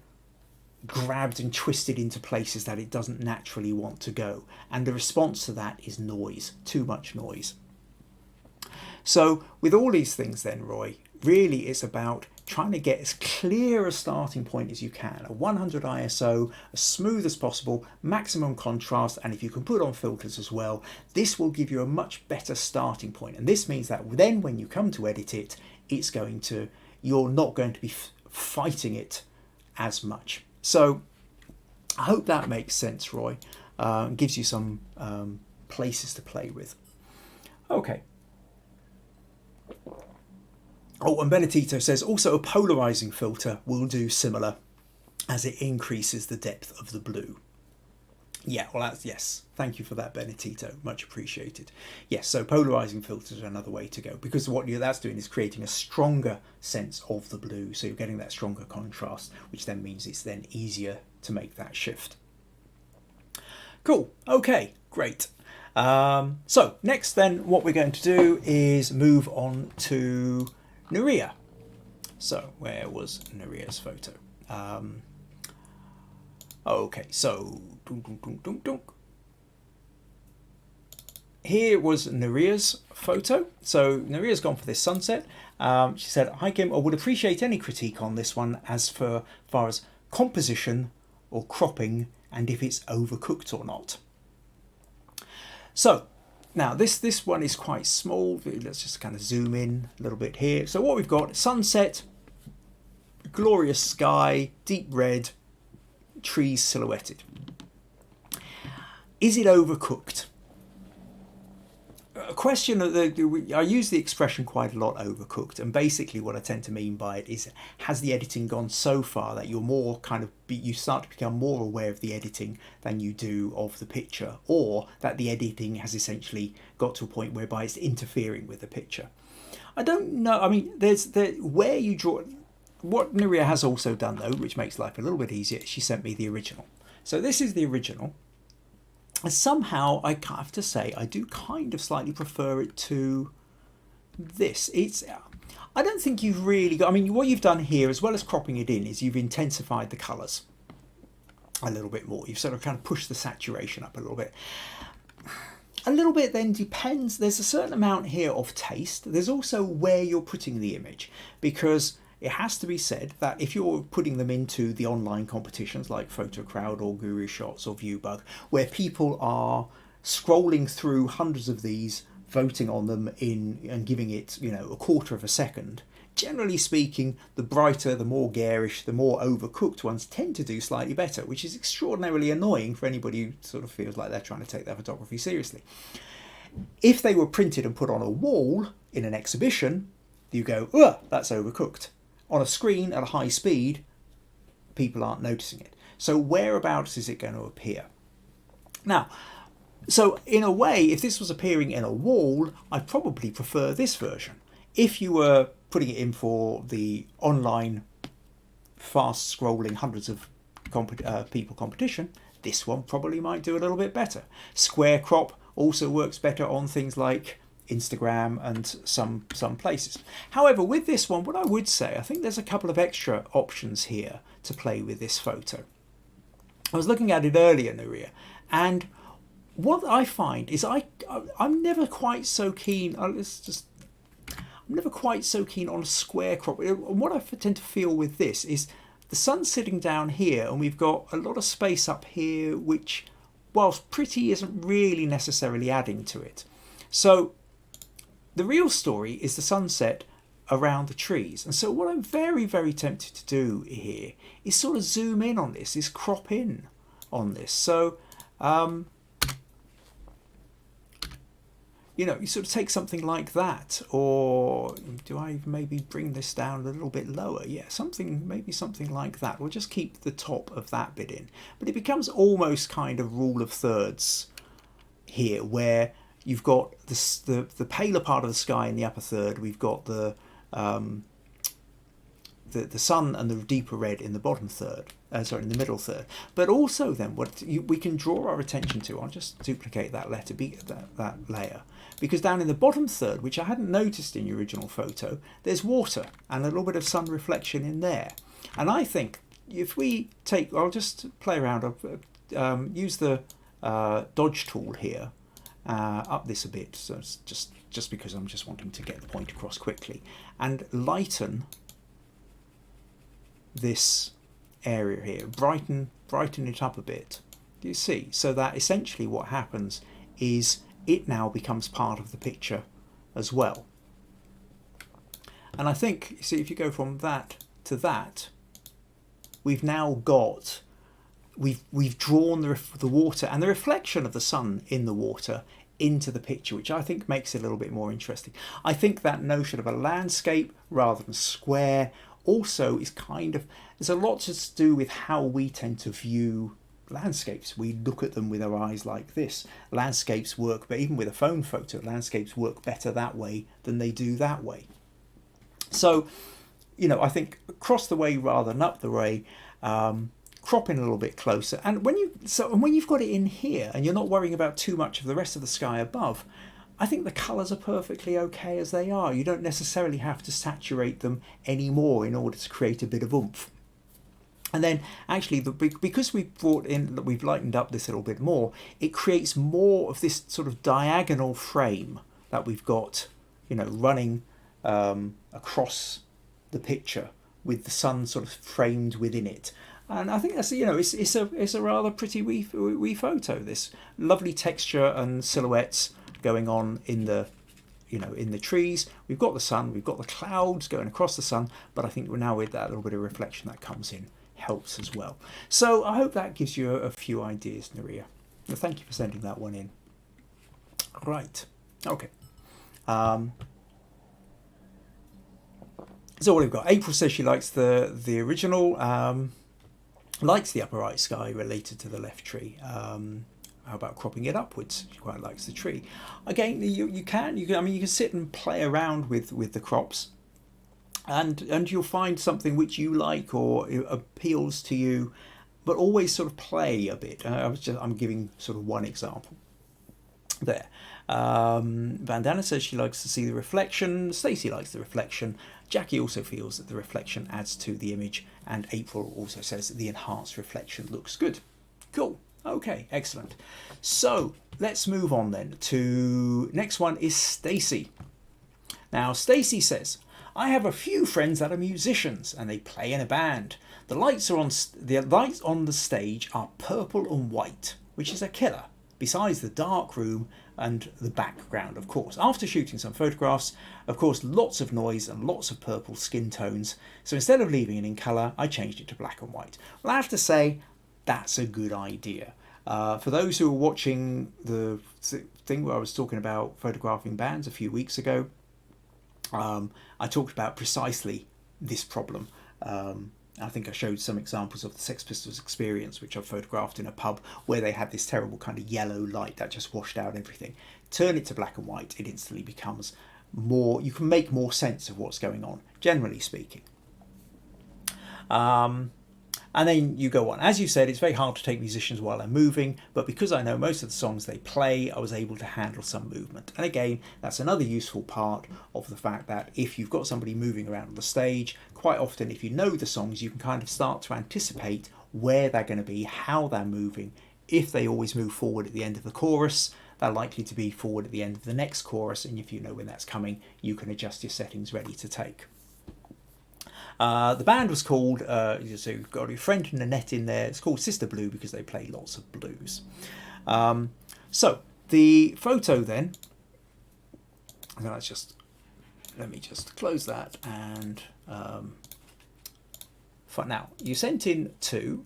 grabbed and twisted into places that it doesn't naturally want to go, and the response to that is noise, too much noise. So with all these things then, Roy, really it's about trying to get as clear a starting point as you can, a 100 ISO, as smooth as possible, maximum contrast, and if you can put on filters as well, this will give you a much better starting point. And this means that then when you come to edit it, you're not going to be fighting it as much. So I hope that makes sense, Roy. Gives you some places to play with. Okay. Oh, and Benedito says also a polarizing filter will do similar, as it increases the depth of the blue. Yeah, well, yes. Thank you for that, Benedito. Much appreciated. Yes, so polarizing filters are another way to go, because what that's doing is creating a stronger sense of the blue. So you're getting that stronger contrast, which then means it's then easier to make that shift. Cool. Okay, great. So next then, what we're going to do is move on to Nuria. So where was Nuria's photo? Okay, so here was Nuria's photo. So Nuria's gone for this sunset. She said, "Hi Kim, I would appreciate any critique on this one as far as composition or cropping, and if it's overcooked or not." So now this one is quite small. Let's just kind of zoom in a little bit here. So what we've got, sunset, glorious sky, deep red, trees silhouetted. Is it overcooked? A question that I use the expression quite a lot, overcooked, and basically what I tend to mean by it is, has the editing gone so far that you're more you start to become more aware of the editing than you do of the picture, or that the editing has essentially got to a point whereby it's interfering with the picture? I don't know. I mean, where you draw. What Nuria has also done though, which makes life a little bit easier, she sent me the original. So this is the original. And somehow I have to say I do kind of slightly prefer it to this. I don't think you've really got, I mean, what you've done here, as well as cropping it in, is you've intensified the colours a little bit more. You've sort of kind of pushed the saturation up a little bit. A little bit then depends. There's a certain amount here of taste. There's also where you're putting the image, because it has to be said that if you're putting them into the online competitions like PhotoCrowd or Guru Shots or Viewbug, where people are scrolling through hundreds of these, voting on them and giving it, a quarter of a second, generally speaking, the brighter, the more garish, the more overcooked ones tend to do slightly better, which is extraordinarily annoying for anybody who sort of feels like they're trying to take their photography seriously. If they were printed and put on a wall in an exhibition, you go, ugh, that's overcooked. On a screen at a high speed, people aren't noticing it. So whereabouts is it going to appear? Now, so in a way, if this was appearing in a wall, I'd probably prefer this version. If you were putting it in for the online fast scrolling hundreds of people competition, this one probably might do a little bit better. Square crop also works better on things like Instagram and some places. However, with this one, what I would say, I think there's a couple of extra options here to play with this photo. I was looking at it earlier, Nuria, and what I find is I'm never quite so keen. I'm never quite so keen on a square crop. And what I tend to feel with this is the sun's sitting down here, and we've got a lot of space up here, which, whilst pretty, isn't really necessarily adding to it. So the real story is the sunset around the trees. And so what I'm very, very tempted to do here is sort of zoom in on this, is crop in on this. So, you sort of take something like that, or do I maybe bring this down a little bit lower? Yeah, maybe something like that. We'll just keep the top of that bit in. But it becomes almost kind of rule of thirds here, where you've got the paler part of the sky in the upper third. We've got the sun and the deeper red in the bottom third. In the middle third. But also then we can draw our attention to. I'll just duplicate that that layer, because down in the bottom third, which I hadn't noticed in the original photo, there's water and a little bit of sun reflection in there. And I think if we I'll just play around. I'll use the dodge tool here. Up this a bit, so it's just because I'm just wanting to get the point across quickly, and lighten this area here, brighten it up a bit. Do you see? So that essentially what happens is it now becomes part of the picture as well. And I think, you see, if you go from that to that, we've now got we've drawn the water and the reflection of the sun in the water into the picture, which I think makes it a little bit more interesting. I think that notion of a landscape rather than square also is there's a lot to do with how we tend to view landscapes. We look at them with our eyes like this. Landscapes work, but even with a phone photo, landscapes work better that way than they do that way. So, I think across the way rather than up the way, crop in a little bit closer. And when you've got it in here and you're not worrying about too much of the rest of the sky above, I think the colours are perfectly okay as they are. You don't necessarily have to saturate them anymore in order to create a bit of oomph. And then actually, because we've lightened up this a little bit more, it creates more of this sort of diagonal frame that we've got, running across the picture with the sun sort of framed within it. And I think that's, it's a rather pretty wee photo. This lovely texture and silhouettes going on in the trees. We've got the sun, we've got the clouds going across the sun, but I think we're now with that little bit of reflection that comes in helps as well. So I hope that gives you a few ideas, Nuria. Well, thank you for sending that one in. Right. Okay. So what we've got, April says she likes the original, likes the upper right sky related to the left tree. How about cropping it upwards? She quite likes the tree. Again, you can sit and play around with the crops, and you'll find something which you like or appeals to you, but always sort of play a bit. I'm giving sort of one example there. Vandana says she likes to see the reflection. Stacey likes the reflection. Jackie also feels that the reflection adds to the image, and April also says that the enhanced reflection looks good. Cool. Okay, excellent. So let's move on then to next one is Stacey. Now Stacey says, I have a few friends that are musicians and they play in a band. The lights on the stage are purple and white, which is a killer, besides the dark room and the background, of course. After shooting some photographs, of course, lots of noise and lots of purple skin tones. So instead of leaving it in colour, I changed it to black and white. Well, I have to say, that's a good idea. For those who are watching the thing where I was talking about photographing bands a few weeks ago, I talked about precisely this problem. I think I showed some examples of the Sex Pistols Experience, which I photographed in a pub, where they had this terrible kind of yellow light that just washed out everything. Turn it to black and white, it instantly becomes more, you can make more sense of what's going on, generally speaking. And then you go on. As you said, it's very hard to take musicians while they're moving, but because I know most of the songs they play, I was able to handle some movement. And again, that's another useful part of the fact that if you've got somebody moving around on the stage, quite often if you know the songs, you can kind of start to anticipate where they're going to be, how they're moving. If they always move forward at the end of the chorus, they're likely to be forward at the end of the next chorus, and if you know when that's coming, you can adjust your settings ready to take. The band was called, so you've got your friend Nanette in there, it's called Sister Blue because they play lots of blues. So the photo then, so let me just close that, and for now, you sent in two,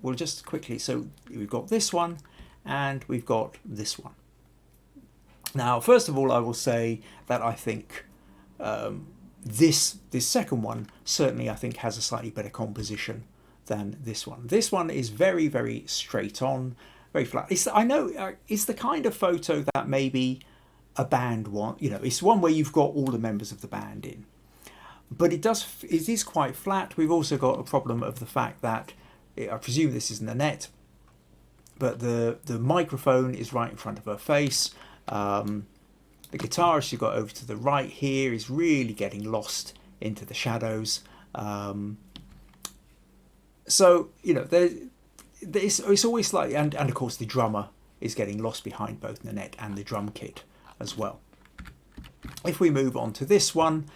we'll just quickly, so we've got this one and we've got this one. Now, first of all, I will say that I think this second one certainly I think has a slightly better composition than this one. This one is very, very straight on, very flat. I know it's the kind of photo that maybe a band want, it's one where you've got all the members of the band in, but it is quite flat. We've also got a problem of the fact that I presume this is Nanette, but the microphone is right in front of her face. The guitarist you've got over to the right here is really getting lost into the shadows. So, it's always slightly, and of course the drummer is getting lost behind both Nanette and the drum kit as well. If we move on to this one,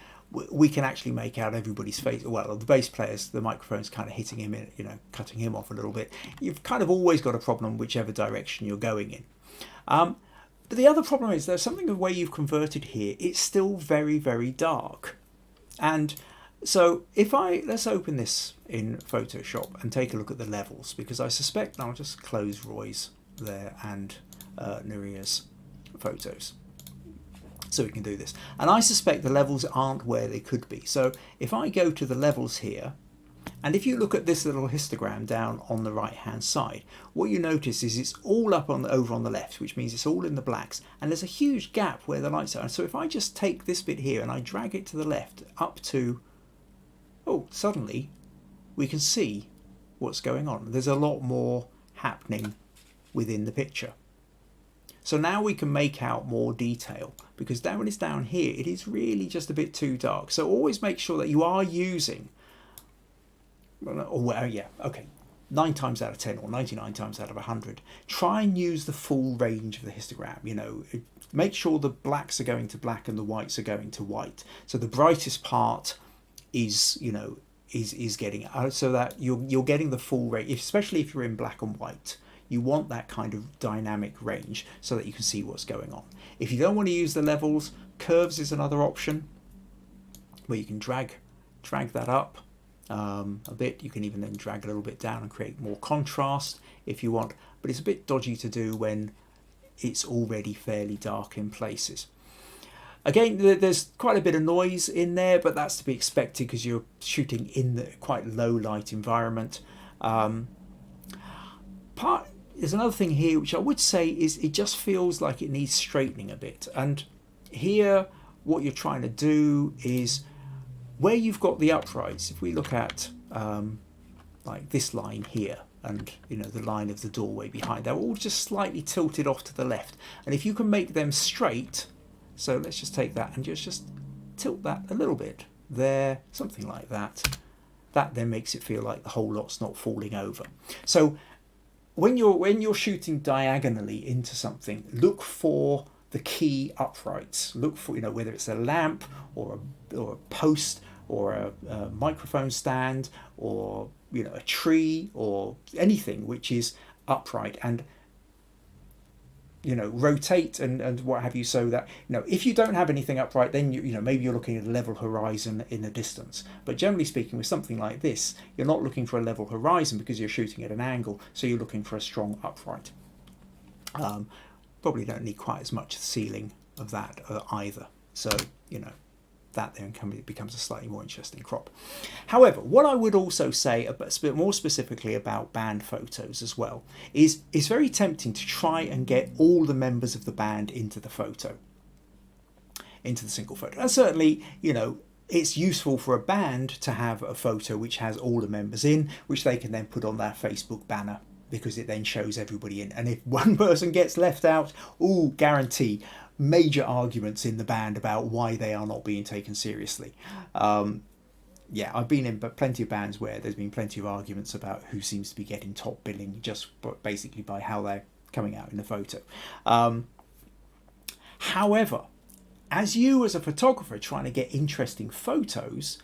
we can actually make out everybody's face. Well, the bass players, the microphone's kind of hitting him, cutting him off a little bit. You've kind of always got a problem whichever direction you're going in. But the other problem is there's something the way you've converted here, it's still very, very dark. And so let's open this in Photoshop and take a look at the levels, because I suspect, I'll just close Roy's there and Nuria's photos so we can do this. And I suspect the levels aren't where they could be. So if I go to the levels here, and if you look at this little histogram down on the right hand side, what you notice is it's all up over on the left, which means it's all in the blacks, and there's a huge gap where the lights are. And so if I just take this bit here and I drag it to the left up to, suddenly we can see what's going on. There's a lot more happening within the picture. So now we can make out more detail, because when it's down here, it is really just a bit too dark. So always make sure that you are using 9 times out of 10 or 99 times out of 100, try and use the full range of the histogram. Make sure the blacks are going to black and the whites are going to white. So the brightest part is getting so that you're getting the full range, especially if you're in black and white. You want that kind of dynamic range so that you can see what's going on. If you don't want to use the levels, curves is another option where you can drag that up a bit. You can even then drag a little bit down and create more contrast if you want, but it's a bit dodgy to do when it's already fairly dark in places. Again, there's quite a bit of noise in there, but that's to be expected because you're shooting in the quite low light environment. There's another thing here which I would say is it just feels like it needs straightening a bit, and here what you're trying to do is where you've got the uprights. If we look at like this line here and the line of the doorway behind, they're all just slightly tilted off to the left, and if you can make them straight, so let's just take that and just tilt that a little bit there, something like that, that then makes it feel like the whole lot's not falling over. So when you're shooting diagonally into something, look for the key uprights. Look for whether it's a lamp or a post or a microphone stand or a tree or anything which is upright, and rotate and what have you, so that if you don't have anything upright, then maybe you're looking at a level horizon in the distance. But generally speaking, with something like this, you're not looking for a level horizon because you're shooting at an angle, so you're looking for a strong upright. Probably don't need quite as much ceiling of that either, so that then becomes a slightly more interesting crop. However, what I would also say a bit more specifically about band photos as well is it's very tempting to try and get all the members of the band into the photo, into the single photo. And certainly, you know, it's useful for a band to have a photo which has all the members in, which they can then put on their Facebook banner, because it then shows everybody in. And if one person gets left out, guarantee major arguments in the band about why they are not being taken seriously. Yeah, I've been in plenty of bands where there's been plenty of arguments about who seems to be getting top billing just basically by how they're coming out in the photo. However, as a photographer trying to get interesting photos,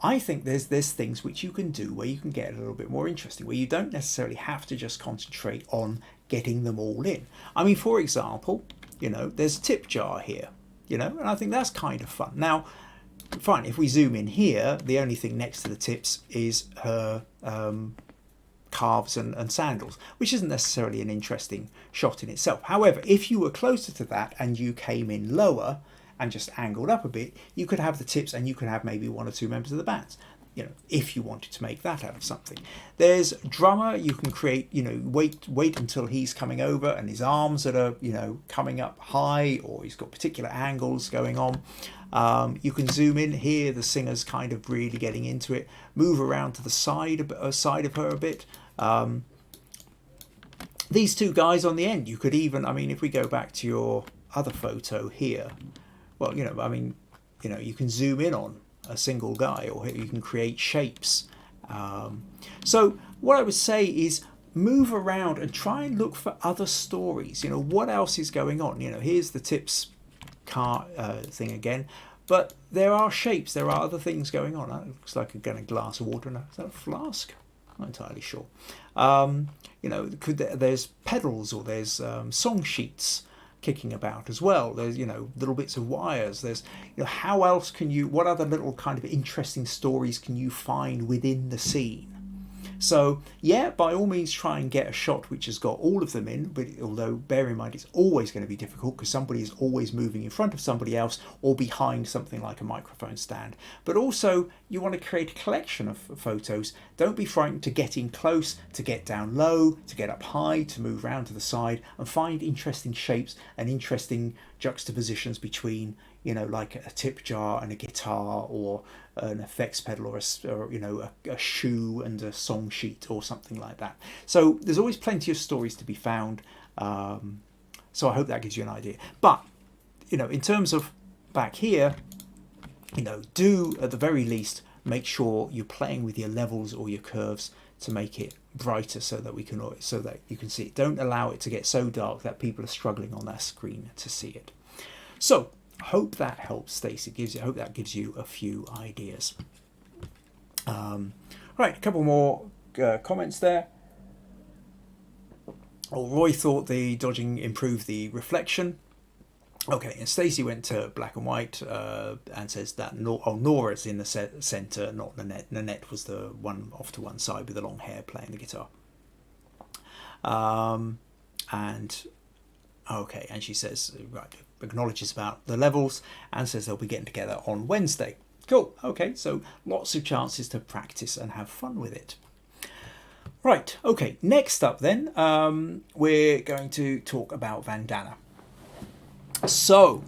I think there's things which you can do where you can get a little bit more interesting, where you don't necessarily have to just concentrate on getting them all in. I mean, for example, you know, there's a tip jar here, you know, and I think that's kind of fun. Now, fine, if we zoom in here, the only thing next to the tips is her calves and sandals, which isn't necessarily an interesting shot in itself. However, if you were closer to that and you came in lower and just angled up a bit, you could have the tips and you could have maybe one or two members of the band, you know, if you wanted to make that out of something. There's drummer, you can create, you know, wait until he's coming over and his arms that are, you know, coming up high, or he's got particular angles going on. You can zoom in here, the singer's kind of really getting into it, move around to the side of her a bit. These two guys on the end, you could even, I mean, if we go back to your other photo here, well, you know, I mean, you know, you can zoom in on a single guy, or you can create shapes. So what I would say is move around and try and look for other stories. You know, what else is going on? You know, here's the tips car thing again, but there are shapes, there are other things going on. It looks like a glass of water. Is that a flask? I'm not entirely sure. You know, there's pedals, or there's song sheets kicking about as well. There's, you know, little bits of wires. There's, you know, how else can you, what other little kind of interesting stories can you find within the scene? So yeah, by all means try and get a shot which has got all of them in, but although bear in mind it's always going to be difficult because somebody is always moving in front of somebody else or behind something like a microphone stand. But also you want to create a collection of photos. Don't be frightened to get in close, to get down low, to get up high, to move round to the side, and find interesting shapes and interesting juxtapositions between, you know, like a tip jar and a guitar, or an effects pedal, or you know, a shoe and a song sheet, or something like that. So there's always plenty of stories to be found. So I hope that gives you an idea. But, you know, in terms of back here, you know, do at the very least make sure you're playing with your levels or your curves to make it brighter, so that you can see it. Don't allow it to get so dark that people are struggling on their screen to see it. So I hope that helps, Stacey. I hope that gives you a few ideas. Right, a couple more comments there. Roy thought the dodging improved the reflection. Okay, and Stacey went to black and white and says that Nora's in the centre, not Nanette. Nanette was the one off to one side with the long hair playing the guitar. And she says, right, acknowledges about the levels and says they'll be getting together on Wednesday. Cool. Okay, so lots of chances to practice and have fun with it. Right, okay, next up then, we're going to talk about Vandana. So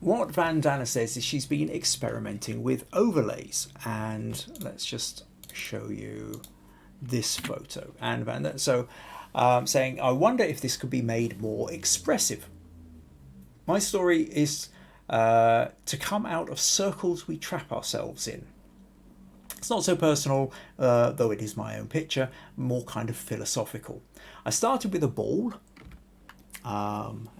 what Vandana says is she's been experimenting with overlays, and let's just show you this photo. And Vandana, so saying, I wonder if this could be made more expressive. My story is to come out of circles we trap ourselves in. It's not so personal, though it is my own picture, more kind of philosophical. I started with a ball, and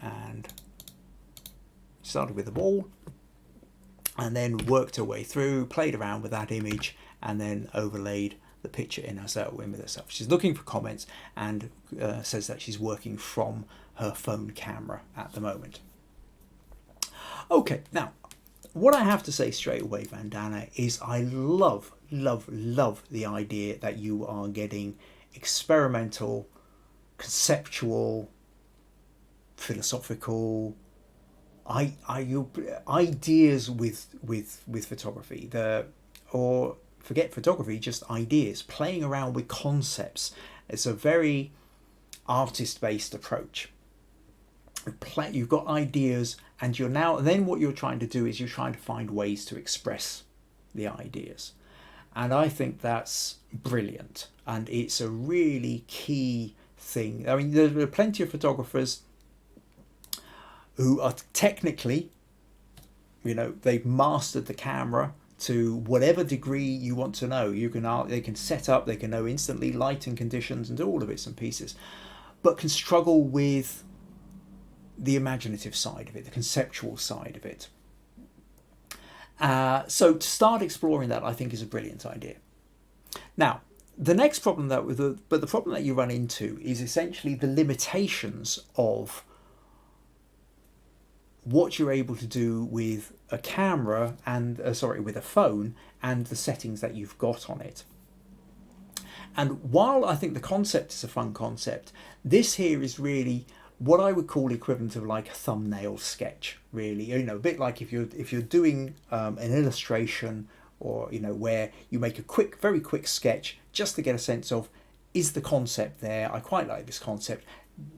then worked her way through, played around with that image, and then overlaid the picture in herself, with herself. She's looking for comments and says that she's working from her phone camera at the moment. Okay, now, what I have to say straight away, Vandana, is I love the idea that you are getting experimental, conceptual, philosophical, ideas with photography, or forget photography, just ideas, playing around with concepts. It's a very artist-based approach. You've got ideas, and then what you're trying to do is you're trying to find ways to express the ideas. And I think that's brilliant, and it's a really key thing. I mean, there are plenty of photographers who are technically, they've mastered the camera to whatever degree you want to know. They can set up, they can know instantly lighting conditions and do all the bits and pieces, but can struggle with the imaginative side of it, the conceptual side of it. So to start exploring that, I think, is a brilliant idea. Now, the next problem the problem that you run into is essentially the limitations of what you're able to do with a camera and with a phone and the settings that you've got on it. And while I think the concept is a fun concept, this here is really what I would call equivalent of like a thumbnail sketch, really. A bit like if you're doing an illustration, or where you make a very quick sketch just to get a sense of, is the concept there? I quite like this concept.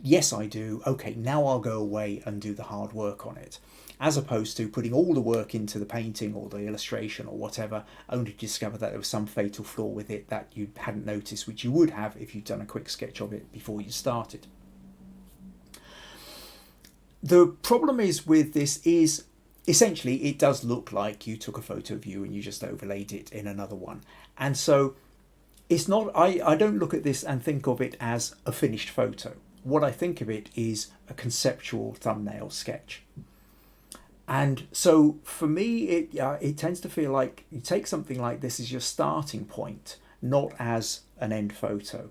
Yes, I do. Okay, now I'll go away and do the hard work on it, as opposed to putting all the work into the painting or the illustration or whatever, only to discover that there was some fatal flaw with it that you hadn't noticed, which you would have if you'd done a quick sketch of it before you started. The problem is with this is essentially it does look like you took a photo of you and you just overlaid it in another one. And so it's not, I don't look at this and think of it as a finished photo. What I think of it is a conceptual thumbnail sketch. And so for me, it tends to feel like you take something like this as your starting point, not as an end photo.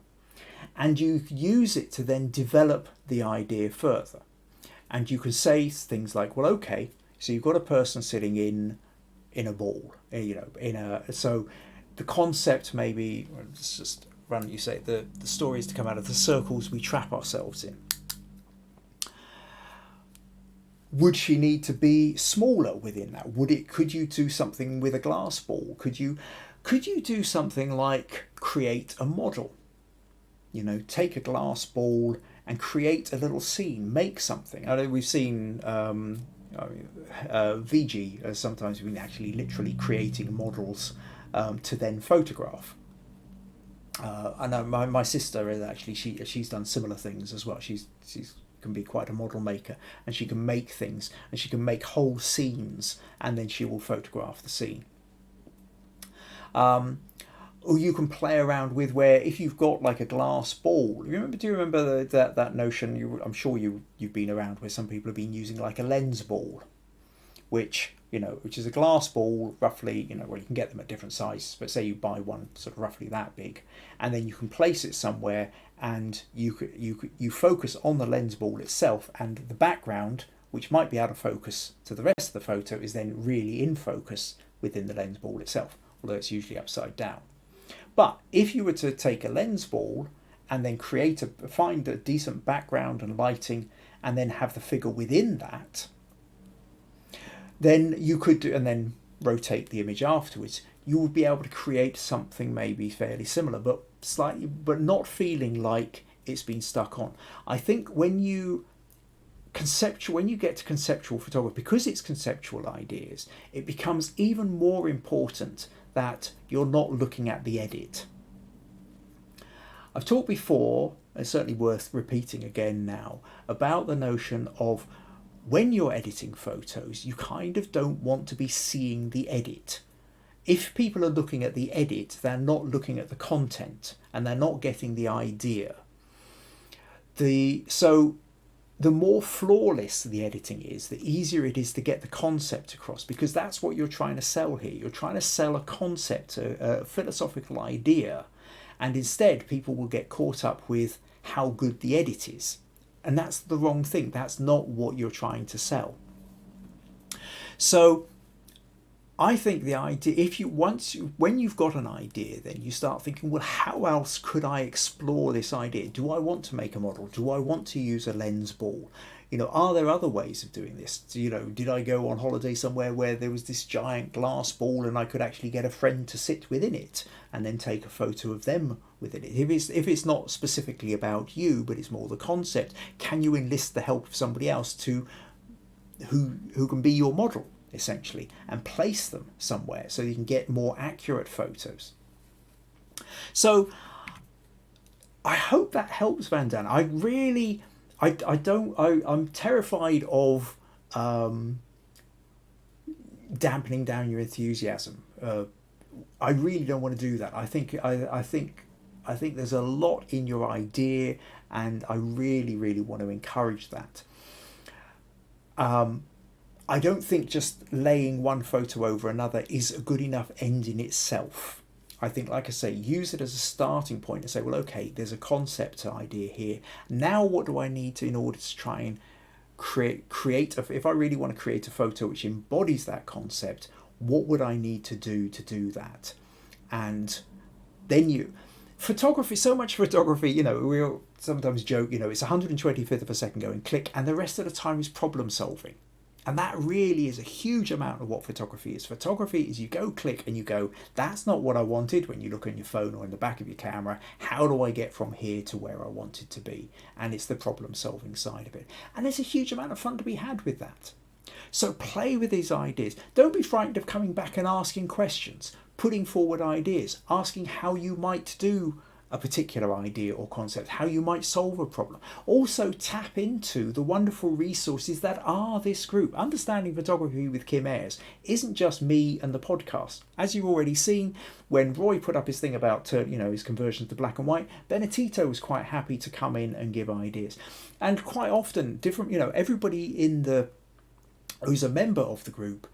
And you use it to then develop the idea further. And you can say things like, well, okay, so you've got a person sitting in a ball, so the concept maybe, let's just run, you say the story is to come out of the circles we trap ourselves in. Would she need to be smaller within that? Could you do something with a glass ball? Could you do something like create a model? Take a glass ball and create a little scene, make something. I know we've seen VG, sometimes we've been actually literally creating models to then photograph. I know my sister is actually, she's done similar things as well. She's can be quite a model maker, and she can make things, and she can make whole scenes, and then she will photograph the scene. Or you can play around with where if you've got like a glass ball. Do you remember that notion? I'm sure you've been around where some people have been using like a lens ball, which is a glass ball roughly. Well, you can get them at different sizes, but say you buy one sort of roughly that big, and then you can place it somewhere, and you focus on the lens ball itself, and the background, which might be out of focus to the rest of the photo, is then really in focus within the lens ball itself, although it's usually upside down. But if you were to take a lens ball and then find a decent background and lighting, and then have the figure within that, then you could and then rotate the image afterwards. You would be able to create something maybe fairly similar, but not feeling like it's been stuck on. I think when you get to conceptual photography, because it's conceptual ideas, it becomes even more important that you're not looking at the edit. I've talked before, and it's certainly worth repeating again now, about the notion of when you're editing photos, you kind of don't want to be seeing the edit. If people are looking at the edit, they're not looking at the content, and they're not getting the idea. So the more flawless the editing is, the easier it is to get the concept across, because that's what you're trying to sell here. You're trying to sell a concept, a philosophical idea, and instead people will get caught up with how good the edit is. And that's the wrong thing. That's not what you're trying to sell. So I think the idea, when you've got an idea, then you start thinking, well, how else could I explore this idea? Do I want to make a model? Do I want to use a lens ball? are there other ways of doing this? Did I go on holiday somewhere where there was this giant glass ball and I could actually get a friend to sit within it and then take a photo of them within it? If it's not specifically about you, but it's more the concept, can you enlist the help of somebody else who can be your model, essentially, and place them somewhere so you can get more accurate photos? So I hope that helps, Vandana. I'm terrified of dampening down your enthusiasm. I really don't want to do that. I think there's a lot in your idea, and I really, really want to encourage that. I don't think just laying one photo over another is a good enough end in itself. I think, like I say, use it as a starting point and say, well, okay, there's a concept idea here. Now what do I need to, in order to try and if I really want to create a photo which embodies that concept, what would I need to do that? And then photography, so much photography, we'll sometimes joke, it's 125th of a second going click, and the rest of the time is problem solving. And that really is a huge amount of what photography is. Photography is you go click and you go, that's not what I wanted, when you look on your phone or in the back of your camera. How do I get from here to where I want it to be? And it's the problem solving side of it. And there's a huge amount of fun to be had with that. So play with these ideas. Don't be frightened of coming back and asking questions, putting forward ideas, asking how you might do a particular idea or concept, how you might solve a problem. Also tap into the wonderful resources that are this group. Understanding Photography with Kim Ayres isn't just me and the podcast. As you've already seen, when Roy put up his thing about his conversion to black and white, Benedetto was quite happy to come in and give ideas. And quite often different, everybody who's a member of the group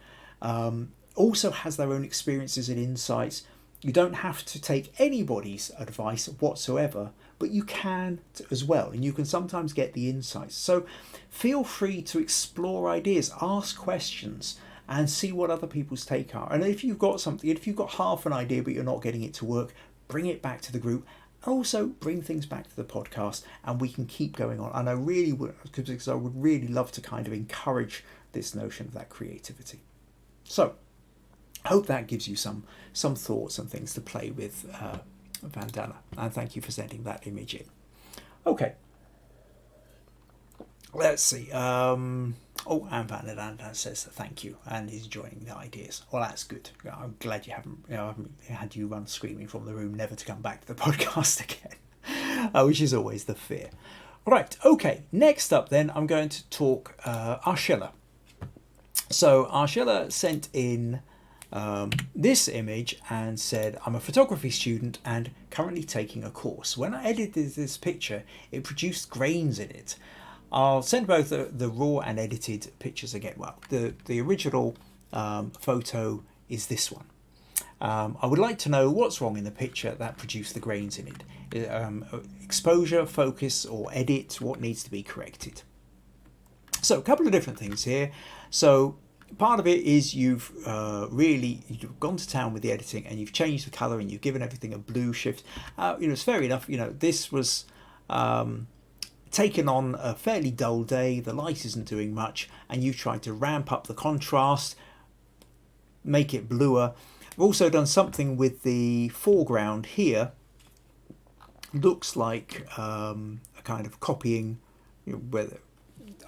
also has their own experiences and insights. You don't have to take anybody's advice whatsoever, but you can as well, and you can sometimes get the insights. So feel free to explore ideas, ask questions, and see what other people's take are. And if you've got half an idea but you're not getting it to work, bring it back to the group. Also bring things back to the podcast, and we can keep going on. And I really would, because I would really love to kind of encourage this notion of that creativity. So I hope that gives you some thoughts and things to play with, Vandana. And thank you for sending that image in. Okay. Let's see. And Vandana says thank you and he's enjoying the ideas. Well, that's good. I'm glad you haven't had you run screaming from the room, never to come back to the podcast again, which is always the fear. Right. Okay. Next up, then, I'm going to talk Arshella. So Arshella sent in this image and said, I'm a photography student and currently taking a course. When I edited this picture, it produced grains in it. I'll send both the raw and edited pictures again. Well, the original photo is this one. I would like to know what's wrong in the picture that produced the grains in it. Exposure, focus, or edit, what needs to be corrected. So a couple of different things here. So part of it is you've gone to town with the editing and you've changed the colour and you've given everything a blue shift. It's fair enough. This was taken on a fairly dull day. The light isn't doing much, and you've tried to ramp up the contrast, make it bluer. I've also done something with the foreground here. Looks like a kind of copying. Whether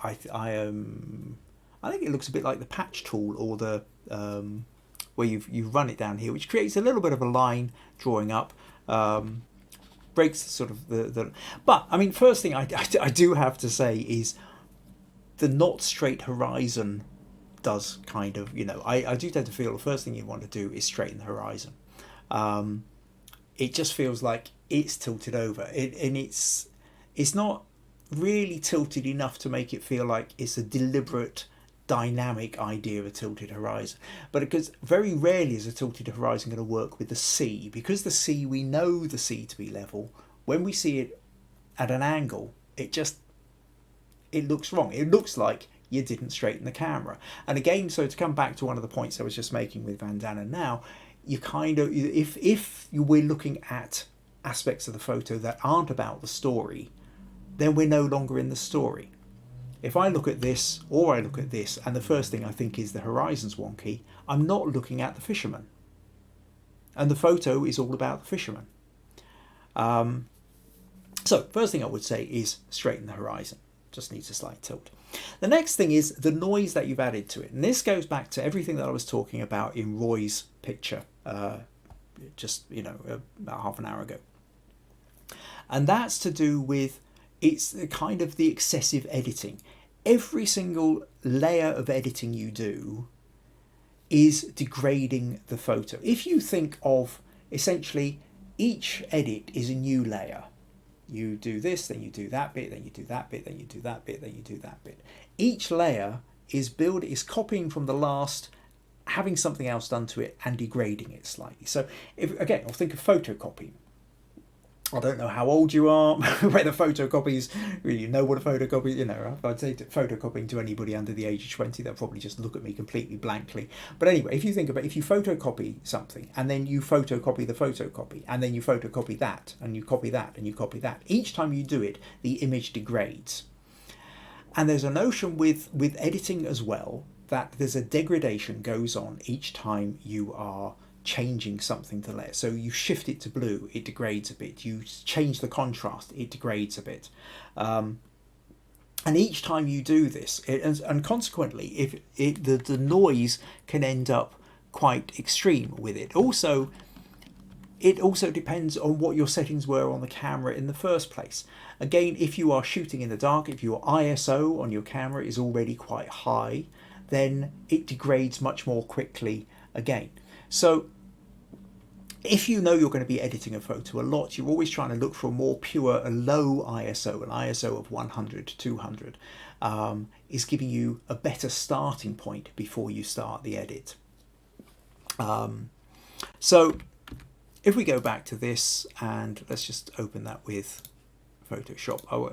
I think it looks a bit like the patch tool, or the where you've run it down here, which creates a little bit of a line drawing up, breaks sort of the. But I mean, first thing I do have to say is the not straight horizon does kind of, I do tend to feel the first thing you want to do is straighten the horizon. It just feels like it's tilted over, and it's not really tilted enough to make it feel like it's a deliberate dynamic idea of a tilted horizon. But because very rarely is a tilted horizon going to work with the sea, because the sea, we know the sea to be level. When we see it at an angle, it looks wrong. It looks like you didn't straighten the camera. And again, so to come back to one of the points I was just making with Vandana now, you kind of, if we're looking at aspects of the photo that aren't about the story, then we're no longer in the story. if I look at this or I look at this and the first thing I think is the horizon's wonky, I'm not looking at the fisherman. And the photo is all about the fisherman. So first thing I would say is straighten the horizon. Just needs a slight tilt. The next thing is the noise that you've added to it. And this goes back to everything that I was talking about in Roy's picture just, about half an hour ago. And that's to do with, it's kind of the excessive editing. Every single layer of editing you do is degrading the photo. If you think of essentially each edit is a new layer. You do this, then you do that bit, then you do that bit, then you do that bit, then you do that bit. Each layer is copying from the last, having something else done to it and degrading it slightly. So again, I'll think of photocopying. I don't know how old you are, whether photocopies, you know what a photocopy, if I'd say photocopying to anybody under the age of 20, they'll probably just look at me completely blankly. But anyway, if you think about if you photocopy something and then you photocopy the photocopy and then you photocopy that and you copy that and you copy that, each time you do it, the image degrades. And there's a notion with editing as well that there's a degradation goes on each time you are changing something to layer. So you shift it to blue, it degrades a bit. You change the contrast, it degrades a bit. And each time you do this, and consequently, if the noise can end up quite extreme with it. Also, it also depends on what your settings were on the camera in the first place. Again, if you are shooting in the dark, if your ISO on your camera is already quite high, then it degrades much more quickly again. So if you know you're going to be editing a photo a lot, you're always trying to look for a more pure, a low ISO, an ISO of 100, 200, is giving you a better starting point before you start the edit. So if we go back to this and let's just open that with Photoshop.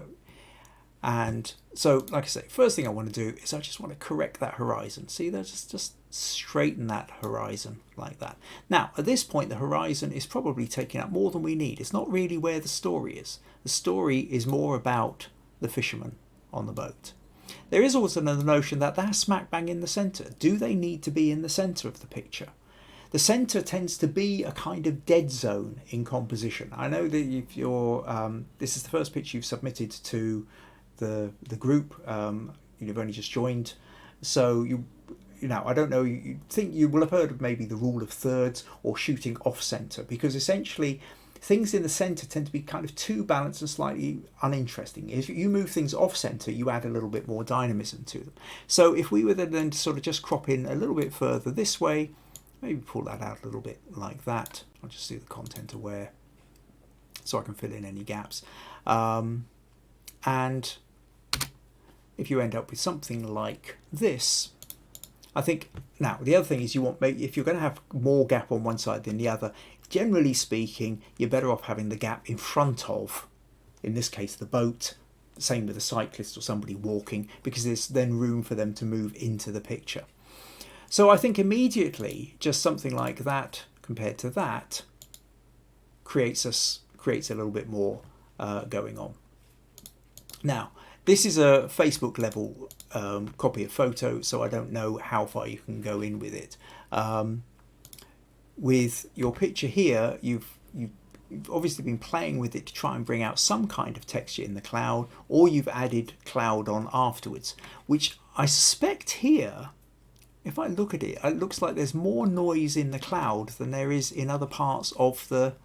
And so, like I say, first thing I want to do is I just want to correct that horizon. See, that's just straighten that horizon like that. Now, at this point, the horizon is probably taking up more than we need. It's not really where the story is. The story is more about the fisherman on the boat. There is also another notion that they're smack bang in the centre. Do they need to be in the centre of the picture? The centre tends to be a kind of dead zone in composition. I know that if you're, this is the first picture you've submitted to the group, you've only just joined, so I don't know, you think you will have heard of maybe the rule of thirds or shooting off centre, because essentially things in the centre tend to be kind of too balanced and slightly uninteresting. If you move things off centre, you add a little bit more dynamism to them. So if we were then to sort of just crop in a little bit further this way, maybe pull that out a little bit like that. I'll just do the content aware so I can fill in any gaps. And if you end up with something like this, I think, now the other thing is you want, if you're going to have more gap on one side than the other, generally speaking, you're better off having the gap in front of, in this case, the boat, same with a cyclist or somebody walking, because there's then room for them to move into the picture. So I think immediately just something like that compared to that creates a little bit more going on. Now, this is a Facebook level copy of photo, so I don't know how far you can go in with it. With your picture here, you've obviously been playing with it to try and bring out some kind of texture in the cloud, or you've added cloud on afterwards, which I suspect here, if I look at it, it looks like there's more noise in the cloud than there is in other parts of the...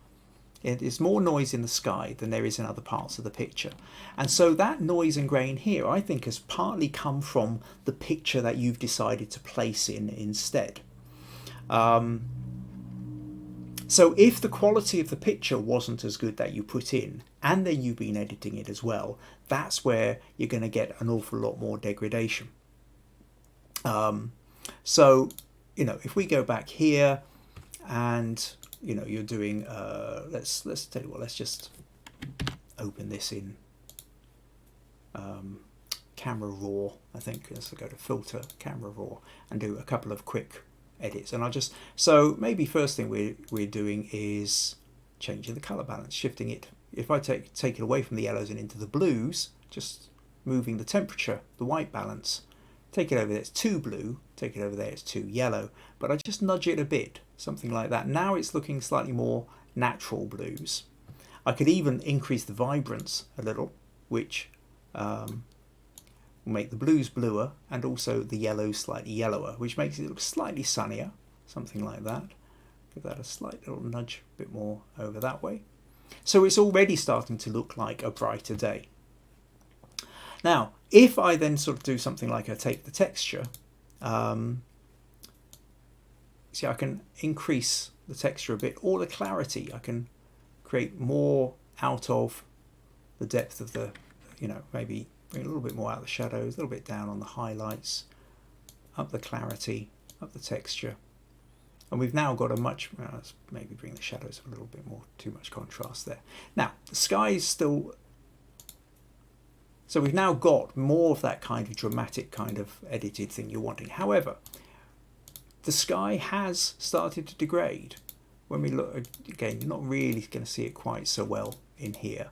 It is more noise in the sky than there is in other parts of the picture. And so that noise and grain here, I think, has partly come from the picture that you've decided to place in instead. So if the quality of the picture wasn't as good that you put in, and then you've been editing it as well, that's where you're going to get an awful lot more degradation. So, if we go back here and... you're doing, let's tell you what, let's just open this in Camera Raw, I think. Let's go to Filter, Camera Raw, and do a couple of quick edits. And so maybe first thing we're doing is changing the color balance, shifting it. If I take it away from the yellows and into the blues, just moving the temperature, the white balance, take it over there, it's too blue, take it over there, it's too yellow, but I just nudge it a bit, something like that. Now it's looking slightly more natural blues. I could even increase the vibrance a little, which will make the blues bluer and also the yellows slightly yellower, which makes it look slightly sunnier, something like that. Give that a slight little nudge, a bit more over that way. So it's already starting to look like a brighter day. Now, if I then sort of do something like I take the texture, see, I can increase the texture a bit, or the clarity. I can create more out of the depth of the, maybe bring a little bit more out of the shadows, a little bit down on the highlights, up the clarity, up the texture. And we've now got a much, let's maybe bring the shadows a little bit more, too much contrast there. Now, the sky is still, so we've now got more of that kind of dramatic kind of edited thing you're wanting. However, the sky has started to degrade. When we look, again, you're not really going to see it quite so well in here.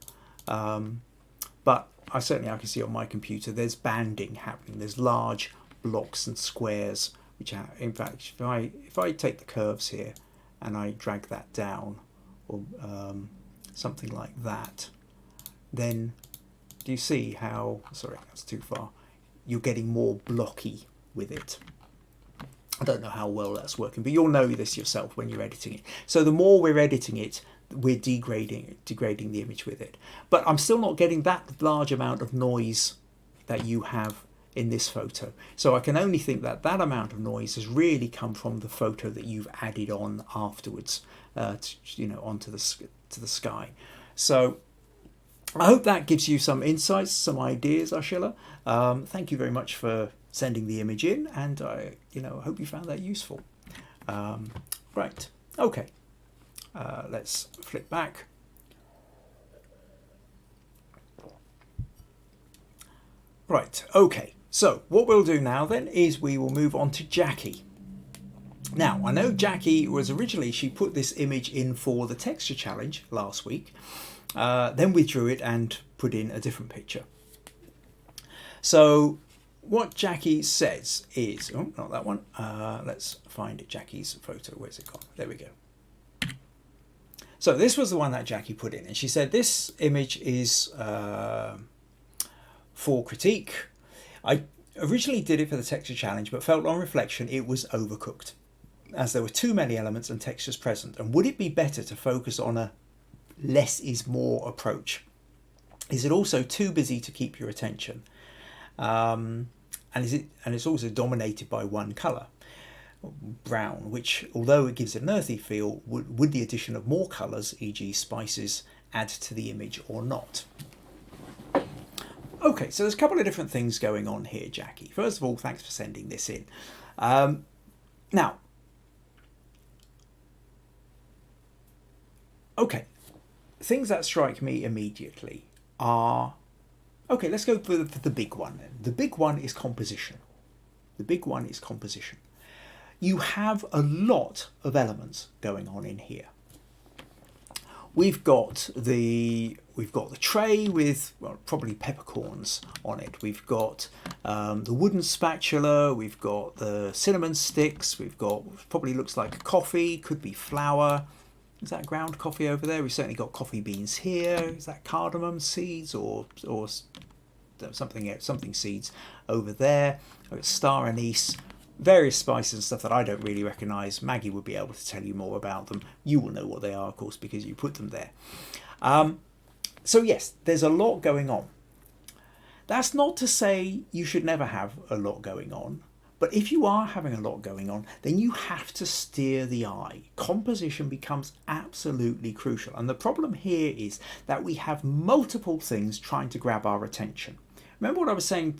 But I can see on my computer, there's banding happening. There's large blocks and squares, which are, in fact, if I take the curves here and I drag that down, or something like that, then do you see how, sorry, that's too far, you're getting more blocky with it. I don't know how well that's working, but you'll know this yourself when you're editing it. So the more we're editing it, we're degrading the image with it. But I'm still not getting that large amount of noise that you have in this photo. So I can only think that that amount of noise has really come from the photo that you've added on afterwards, onto the sky. So I hope that gives you some insights, some ideas, Ashila. Thank you very much for sending the image in, and I hope you found that useful. Right, okay. Let's flip back. Right, okay. So what we'll do now then is we will move on to Jackie. Now, I know Jackie was originally, she put this image in for the texture challenge last week, then withdrew it and put in a different picture. So what Jackie says is, oh, not that one. Let's find Jackie's photo. Where's it gone? There we go. So this was the one that Jackie put in, and she said this image is for critique. I originally did it for the texture challenge, but felt on reflection it was overcooked, as there were too many elements and textures present. And would it be better to focus on a less is more approach? Is it also too busy to keep your attention? And it's also dominated by one colour, brown, which, although it gives it an earthy feel, would the addition of more colours, e.g. spices, add to the image or not? Okay, so there's a couple of different things going on here, Jackie. First of all, thanks for sending this in. Now, okay, things that strike me immediately are, okay, let's go for the big one then. The big one is composition. The big one is composition. You have a lot of elements going on in here. We've got the tray with, well, probably peppercorns on it. We've got the wooden spatula. We've got the cinnamon sticks. We've got, probably looks like coffee, could be flour. Is that ground coffee over there? We've certainly got coffee beans here. Is that cardamom seeds or something seeds over there? I've got star anise. Various spices and stuff that I don't really recognise. Maggie would be able to tell you more about them. You will know what they are, of course, because you put them there. So yes, there's a lot going on. That's not to say you should never have a lot going on, but if you are having a lot going on, then you have to steer the eye. Composition becomes absolutely crucial. And the problem here is that we have multiple things trying to grab our attention. Remember what I was saying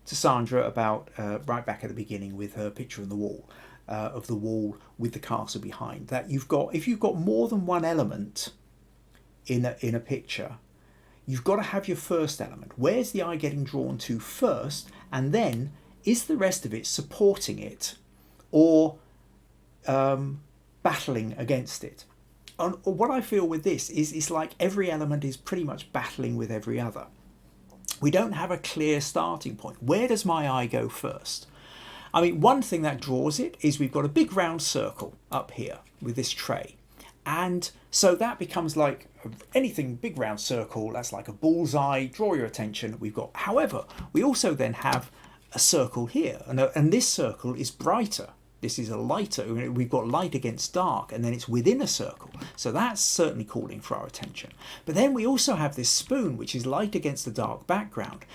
to Sandra about right back at the beginning with her picture on the wall, of the wall with the castle behind, that if you've got more than one element in a picture, you've got to have your first element. Where's the eye getting drawn to first, and then is the rest of it supporting it or battling against it? And what I feel with this is it's like every element is pretty much battling with every other. we don't have a clear starting point. Where does my eye go first? I mean, one thing that draws it is we've got a big round circle up here with this tray. And so that becomes like anything big round circle, that's like a bullseye, draw your attention. We've got, however, we also then have a circle here, and this circle is brighter. This is a lighter, we've got light against dark, and then it's within a circle. So that's certainly calling for our attention. But then we also have this spoon, which is light against the dark background,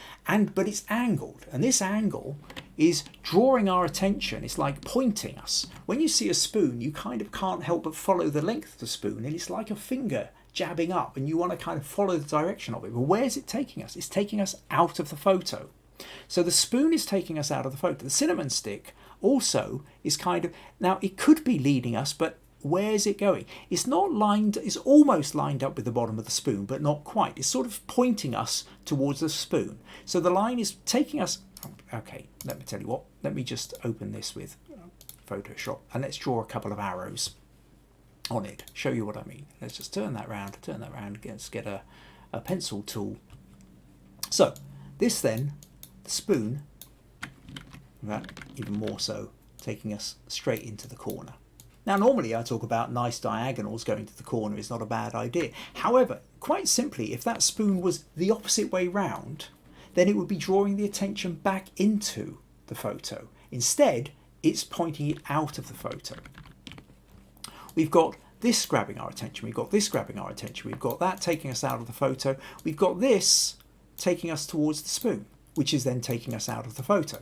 but it's angled. And this angle is drawing our attention. It's like pointing us. When you see a spoon, you kind of can't help but follow the length of the spoon, and it's like a finger jabbing up, and you want to kind of follow the direction of it. But where's it taking us? It's taking us out of the photo. So the spoon is taking us out of the photo. The cinnamon stick also is kind of, now it could be leading us, but where's it going? It's not lined, it's almost lined up with the bottom of the spoon, but not quite. It's sort of pointing us towards the spoon. So the line is taking us, okay, let me tell you what, let me just open this with Photoshop and let's draw a couple of arrows on it, show you what I mean. Let's just turn that round, let's get a pencil tool. So this then, the spoon, that even more so, taking us straight into the corner. Now normally I talk about nice diagonals going to the corner is not a bad idea. However, quite simply, if that spoon was the opposite way round, then it would be drawing the attention back into the photo. Instead, it's pointing it out of the photo. We've got this grabbing our attention, we've got this grabbing our attention, we've got that taking us out of the photo, we've got this taking us towards the spoon, which is then taking us out of the photo.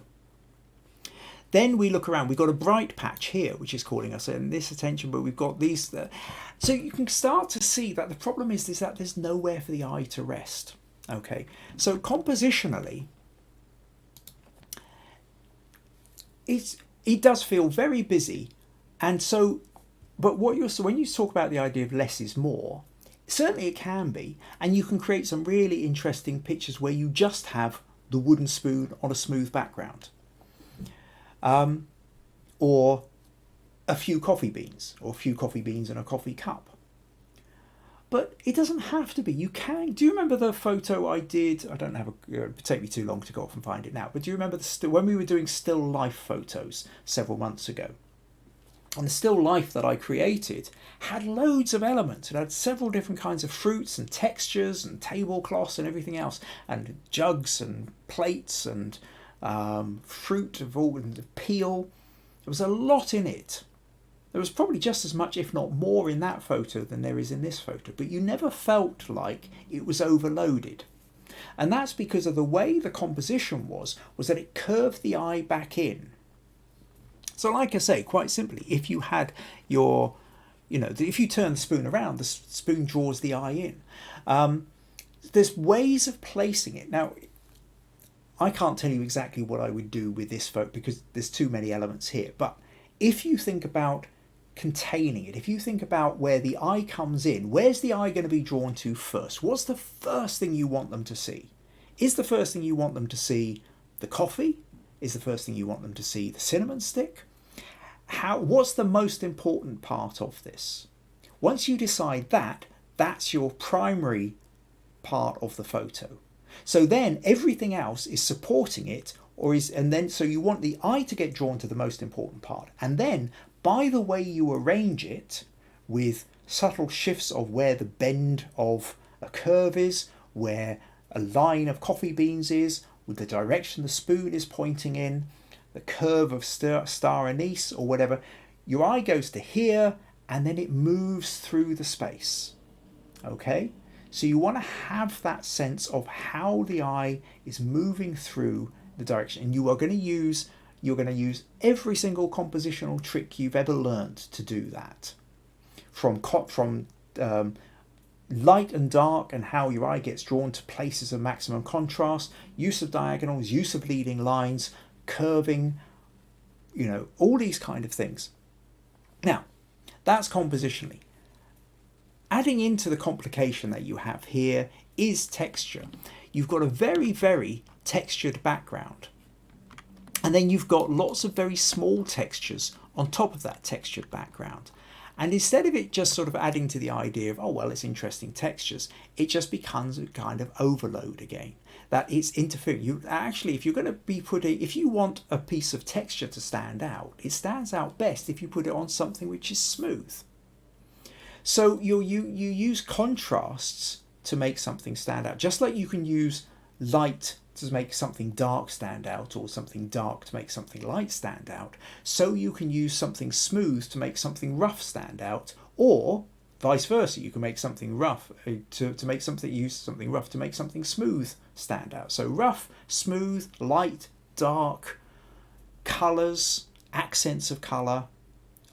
Then we look around, we've got a bright patch here, which is calling us in this attention, but we've got these there. So you can start to see that the problem is that there's nowhere for the eye to rest. Okay, so compositionally, it does feel very busy. And so, but when you talk about the idea of less is more, certainly it can be, and you can create some really interesting pictures where you just have the wooden spoon on a smooth background. Or a few coffee beans, or a few coffee beans in a coffee cup. But it doesn't have to be. You can. Do you remember the photo I did? I don't have it would take me too long to go off and find it now. But do you remember when we were doing still life photos several months ago? And the still life that I created had loads of elements. It had several different kinds of fruits and textures and tablecloths and everything else, and jugs and plates and fruit of all the peel. There was a lot in it. There was probably just as much, if not more, in that photo than there is in this photo, but you never felt like it was overloaded. And that's because of the way the composition was that it curved the eye back in. So like I say, quite simply, if you had your, if you turn the spoon around, the spoon draws the eye in. There's ways of placing it. Now, I can't tell you exactly what I would do with this photo because there's too many elements here. But if you think about containing it, if you think about where the eye comes in, where's the eye going to be drawn to first? What's the first thing you want them to see? Is the first thing you want them to see the coffee? Is the first thing you want them to see the cinnamon stick? What's the most important part of this? Once you decide that, that's your primary part of the photo. So then everything else is supporting it, so you want the eye to get drawn to the most important part. And then by the way you arrange it, with subtle shifts of where the bend of a curve is, where a line of coffee beans is, with the direction the spoon is pointing in, the curve of star anise or whatever, your eye goes to here and then it moves through the space. Okay? So you want to have that sense of how the eye is moving through the direction, and you're going to use every single compositional trick you've ever learned to do that. From light and dark and how your eye gets drawn to places of maximum contrast, use of diagonals, use of leading lines, curving, all these kind of things. Now, that's compositionally. Adding into the complication that you have here is texture. You've got a very, very textured background. And then you've got lots of very small textures on top of that textured background. And instead of it just sort of adding to the idea of, oh, well, it's interesting textures, it just becomes a kind of overload again. that it's interfering. You actually, if you're going to be if you want a piece of texture to stand out, it stands out best if you put it on something which is smooth. So you use contrasts to make something stand out, just like you can use light to make something dark stand out, or something dark to make something light stand out. So you can use something smooth to make something rough stand out, or vice versa. You can make something rough to make something, use something rough to make something smooth stand out. So rough, smooth, light, dark, colours, accents of colour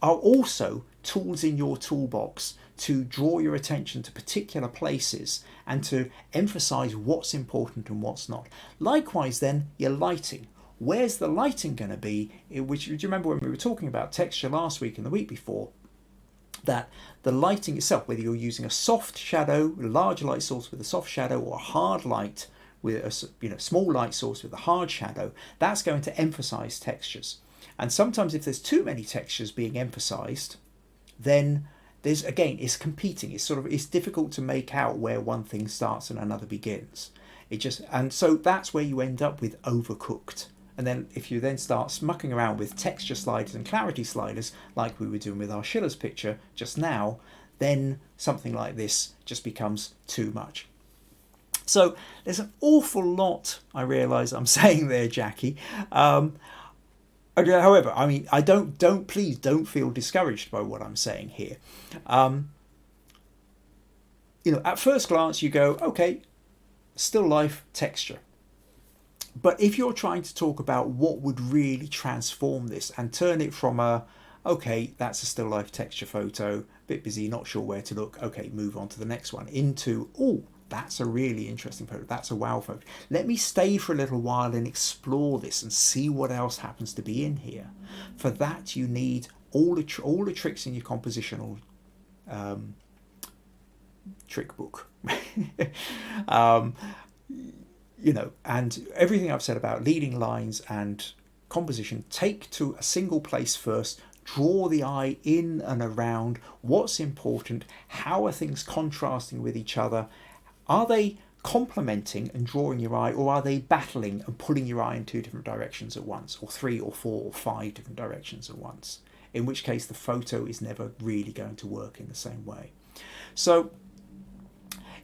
are also tools in your toolbox to draw your attention to particular places and to emphasize what's important and what's not. Likewise then, your lighting. Where's the lighting going to be? Which, do you remember when we were talking about texture last week and the week before? That the lighting itself, whether you're using a soft shadow, a large light source with a soft shadow, or a hard light with a small light source with a hard shadow, that's going to emphasize textures. And sometimes if there's too many textures being emphasized, then there's, again, it's competing. It's difficult to make out where one thing starts and another begins. And so that's where you end up with overcooked. And then if you then start mucking around with texture sliders and clarity sliders, like we were doing with our Schiller's picture just now, then something like this just becomes too much. So there's an awful lot, I realise I'm saying there, Jackie. However, I mean, please don't feel discouraged by what I'm saying here. At first glance you go, okay, still life, texture. But if you're trying to talk about what would really transform this and turn it from okay, that's a still life texture photo, bit busy, not sure where to look, okay, move on to the next one, into, oh, that's a really interesting photo, that's a wow photo. Let me stay for a little while and explore this and see what else happens to be in here. For that, you need all the tricks in your compositional trick book. And everything I've said about leading lines and composition, take to a single place first, draw the eye in and around what's important, how are things contrasting with each other, are they complementing and drawing your eye, or are they battling and pulling your eye in two different directions at once, or 3 or 4 or 5 different directions at once, in which case the photo is never really going to work in the same way. So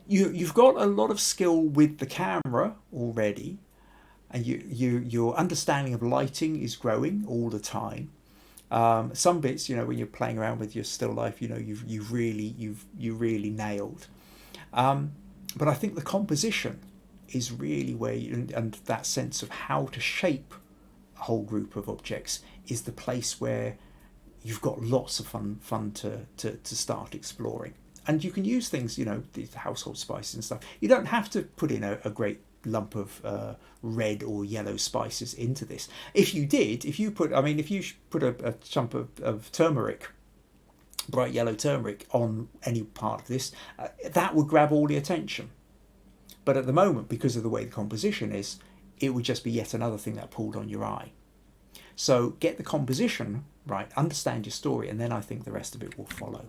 you've got a lot of skill with the camera already, and your understanding of lighting is growing all the time. Some bits, when you're playing around with your still life, you've really nailed. But I think the composition is really where and that sense of how to shape a whole group of objects is the place where you've got lots of fun to start exploring. And you can use things, these household spices and stuff. You don't have to put in a great lump of red or yellow spices into this. If you put a chunk of turmeric, bright yellow turmeric, on any part of this, that would grab all the attention. But at the moment, because of the way the composition is, it would just be yet another thing that pulled on your eye. So get the composition right, understand your story, and then I think the rest of it will follow.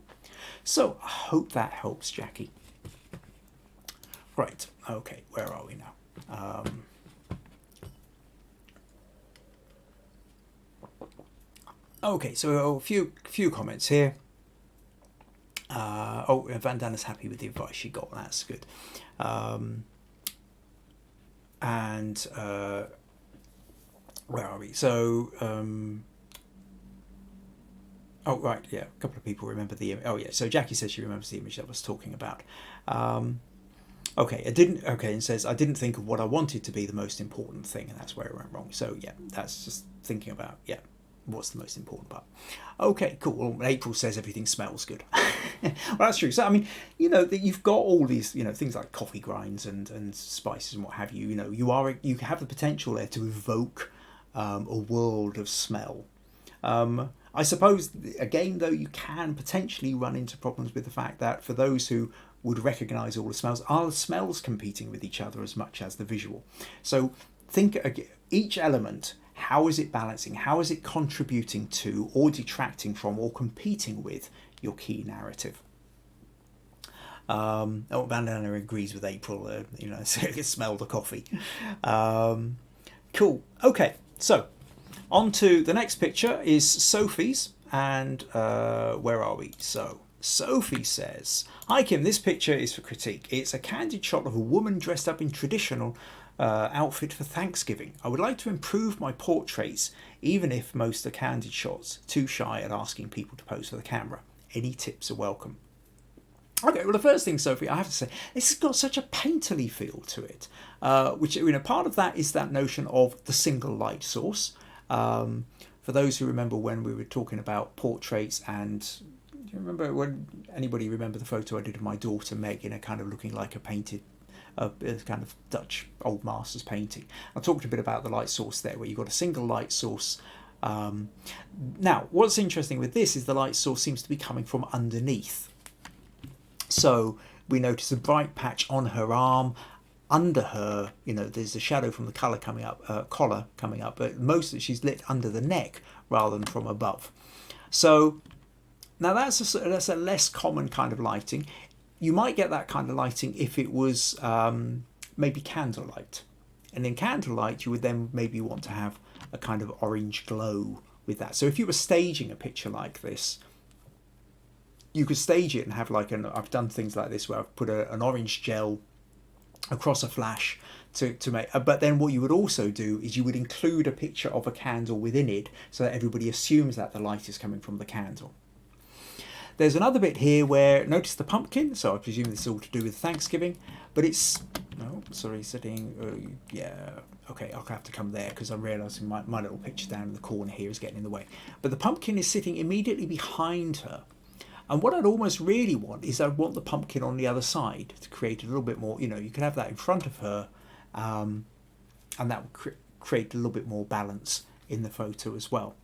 So I hope that helps, Jackie. Right, okay, where are we now? Okay, so a few comments here. Vandana's happy with the advice she got. That's good. Where are we? So, right, yeah, a couple of people remember the. Oh yeah, so Jackie says she remembers the image that I was talking about. And says I didn't think of what I wanted to be the most important thing, and that's where it went wrong. So yeah, that's just thinking about what's the most important part. Okay, cool. Well, April says everything smells good. Well, that's true. So I mean, that you've got all these, things like coffee grinds and spices and what have you. You have the potential there to evoke a world of smell. I suppose again, though, you can potentially run into problems with the fact that for those who would recognise all the smells, are the smells competing with each other as much as the visual? So think each element. How is it balancing? How is it contributing to, or detracting from, or competing with your key narrative? Oh, Bandana agrees with April. So you can smell the coffee. Cool. Okay, so on to the next picture is Sophie's, and where are we? So Sophie says, "Hi Kim, this picture is for critique. It's a candid shot of a woman dressed up in traditional outfit for Thanksgiving. I would like to improve my portraits, even if most are candid shots. Too shy at asking people to pose for the camera. Any tips are welcome." Okay, well, the first thing, Sophie, I have to say, this has got such a painterly feel to it, which, part of that is that notion of the single light source. For those who remember when we were talking about portraits, and do you remember anybody remember the photo I did of my daughter Meg in a kind of looking like a painted, kind of Dutch old masters painting? I talked a bit about the light source there, where you've got a single light source. Now, what's interesting with this is the light source seems to be coming from underneath. So we notice a bright patch on her arm. Under her, there's a shadow from the collar coming up, collar coming up, but most of it she's lit under the neck rather than from above. So now that's a less common kind of lighting. You might get that kind of lighting if it was maybe candlelight, and in candlelight you would then maybe want to have a kind of orange glow with that. So if you were staging a picture like this, you could stage it and have I've done things like this where I've put an orange gel across a flash to make, but then what you would also do is you would include a picture of a candle within it so that everybody assumes that the light is coming from the candle. There's another bit here where, notice the pumpkin, so I presume this is all to do with Thanksgiving, but it's, okay, I'll have to come there because I'm realising my little picture down in the corner here is getting in the way. But the pumpkin is sitting immediately behind her. And what I'd almost really want is I'd want the pumpkin on the other side to create a little bit more, you could have that in front of her, and that would create a little bit more balance in the photo as well.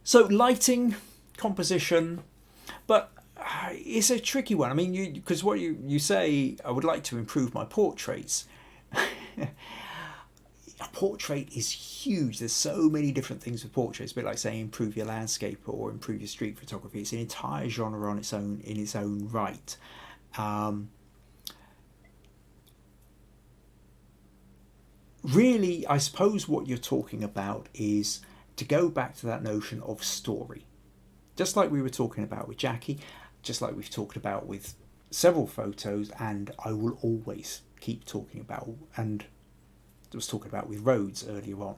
So lighting, composition, but it's a tricky one. I mean, because what you say, I would like to improve my portraits. A portrait is huge. There's so many different things with portraits. A bit like saying improve your landscape or improve your street photography. It's an entire genre on its own, in its own right. Really, I suppose what you're talking about is to go back to that notion of story. Just like we were talking about with Jackie, just like we've talked about with several photos, and I will always keep talking about, and I was talking about with Rhodes earlier on.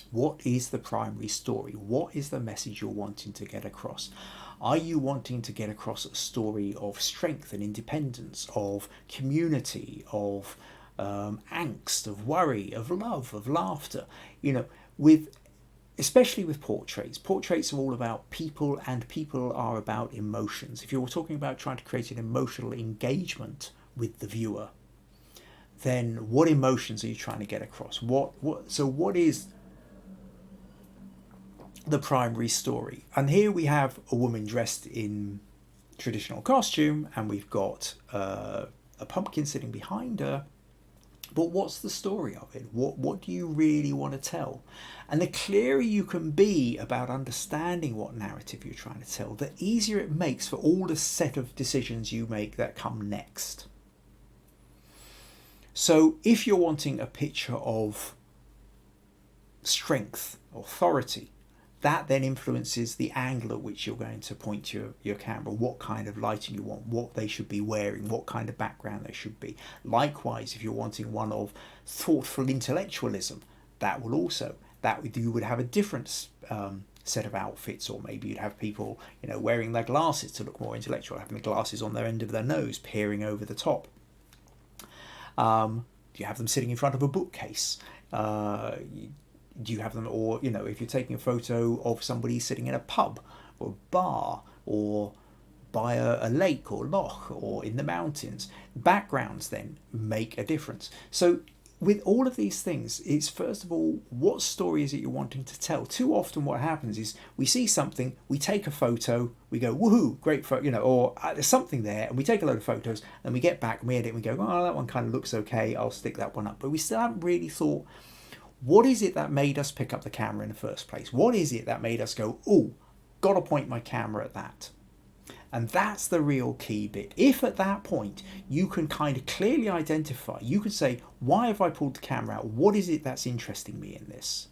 What is the primary story? What is the message you're wanting to get across? Are you wanting to get across a story of strength and independence, of community, of angst, of worry, of love, of laughter? Especially with portraits. Portraits are all about people, and people are about emotions. If you're talking about trying to create an emotional engagement with the viewer, then what emotions are you trying to get across? So what is the primary story? And here we have a woman dressed in traditional costume, and we've got a pumpkin sitting behind her. But what's the story of it? What do you really want to tell? And the clearer you can be about understanding what narrative you're trying to tell, the easier it makes for all the set of decisions you make that come next. So if you're wanting a picture of strength, authority, that then influences the angle at which you're going to point your camera, what kind of lighting you want, what they should be wearing, what kind of background they should be. Likewise, if you're wanting one of thoughtful intellectualism, you would have a different set of outfits, or maybe you'd have people wearing their glasses to look more intellectual, having the glasses on their end of their nose, peering over the top. Do you have them sitting in front of a bookcase? Do you have them, or if you're taking a photo of somebody sitting in a pub or a bar or by a lake or loch or in the mountains, backgrounds then make a difference. So with all of these things, it's first of all, what story is it you're wanting to tell? Too often what happens is we see something, we take a photo, we go, woohoo, great photo, or there's something there, and we take a load of photos, and we get back and we edit and we go, oh, that one kind of looks okay, I'll stick that one up. But we still haven't really thought, what is it that made us pick up the camera in the first place? What is it that made us go, oh, gotta point my camera at that? And that's the real key bit. If at that point you can kind of clearly identify, you can say, why have I pulled the camera out? What is it that's interesting me in this?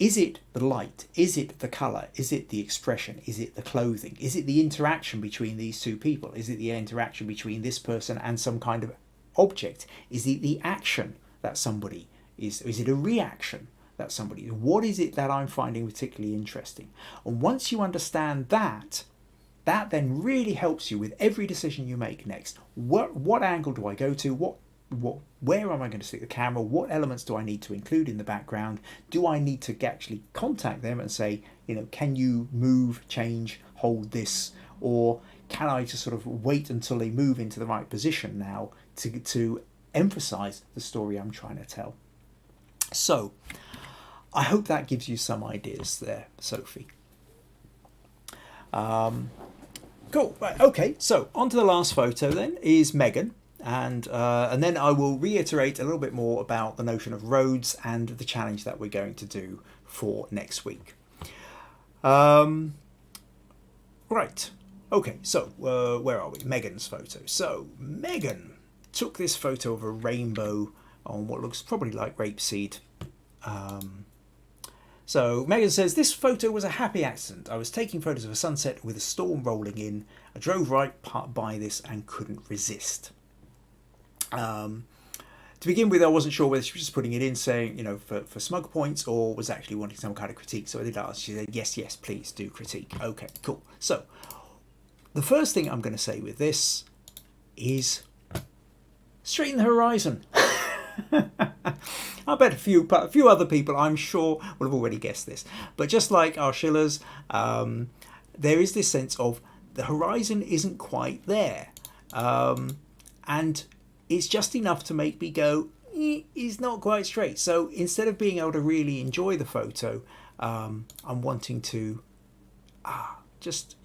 Is it the light? Is it the colour? Is it the expression? Is it the clothing? Is it the interaction between these two people? Is it the interaction between this person and some kind of object? Is it the action that somebody is? Is it a reaction that somebody is? What is it that I'm finding particularly interesting? And once you understand that, that then really helps you with every decision you make next. What angle do I go to? Where am I going to stick the camera? What elements do I need to include in the background? Do I need to actually contact them and say, can you move, change, hold this? Or can I just sort of wait until they move into the right position now to emphasize the story I'm trying to tell? So I hope that gives you some ideas there, Sophie. Cool. Right. Okay. So on to the last photo then is Megan. And then I will reiterate a little bit more about the notion of roads and the challenge that we're going to do for next week. Right. Okay, so where are we? Megan's photo. So Megan took this photo of a rainbow on what looks probably like rapeseed. So Megan says, this photo was a happy accident. I was taking photos of a sunset with a storm rolling in. I drove right by this and couldn't resist. To begin with, I wasn't sure whether she was just putting it in saying, for smug points, or was actually wanting some kind of critique. So I did ask. She said, yes, please do critique. Okay, cool. So the first thing I'm going to say with this is straighten the horizon. I bet a few other people, I'm sure, will have already guessed this. But just like our Schillers, there is this sense of the horizon isn't quite there. And it's just enough to make me go, it's not quite straight. So instead of being able to really enjoy the photo, I'm wanting to, just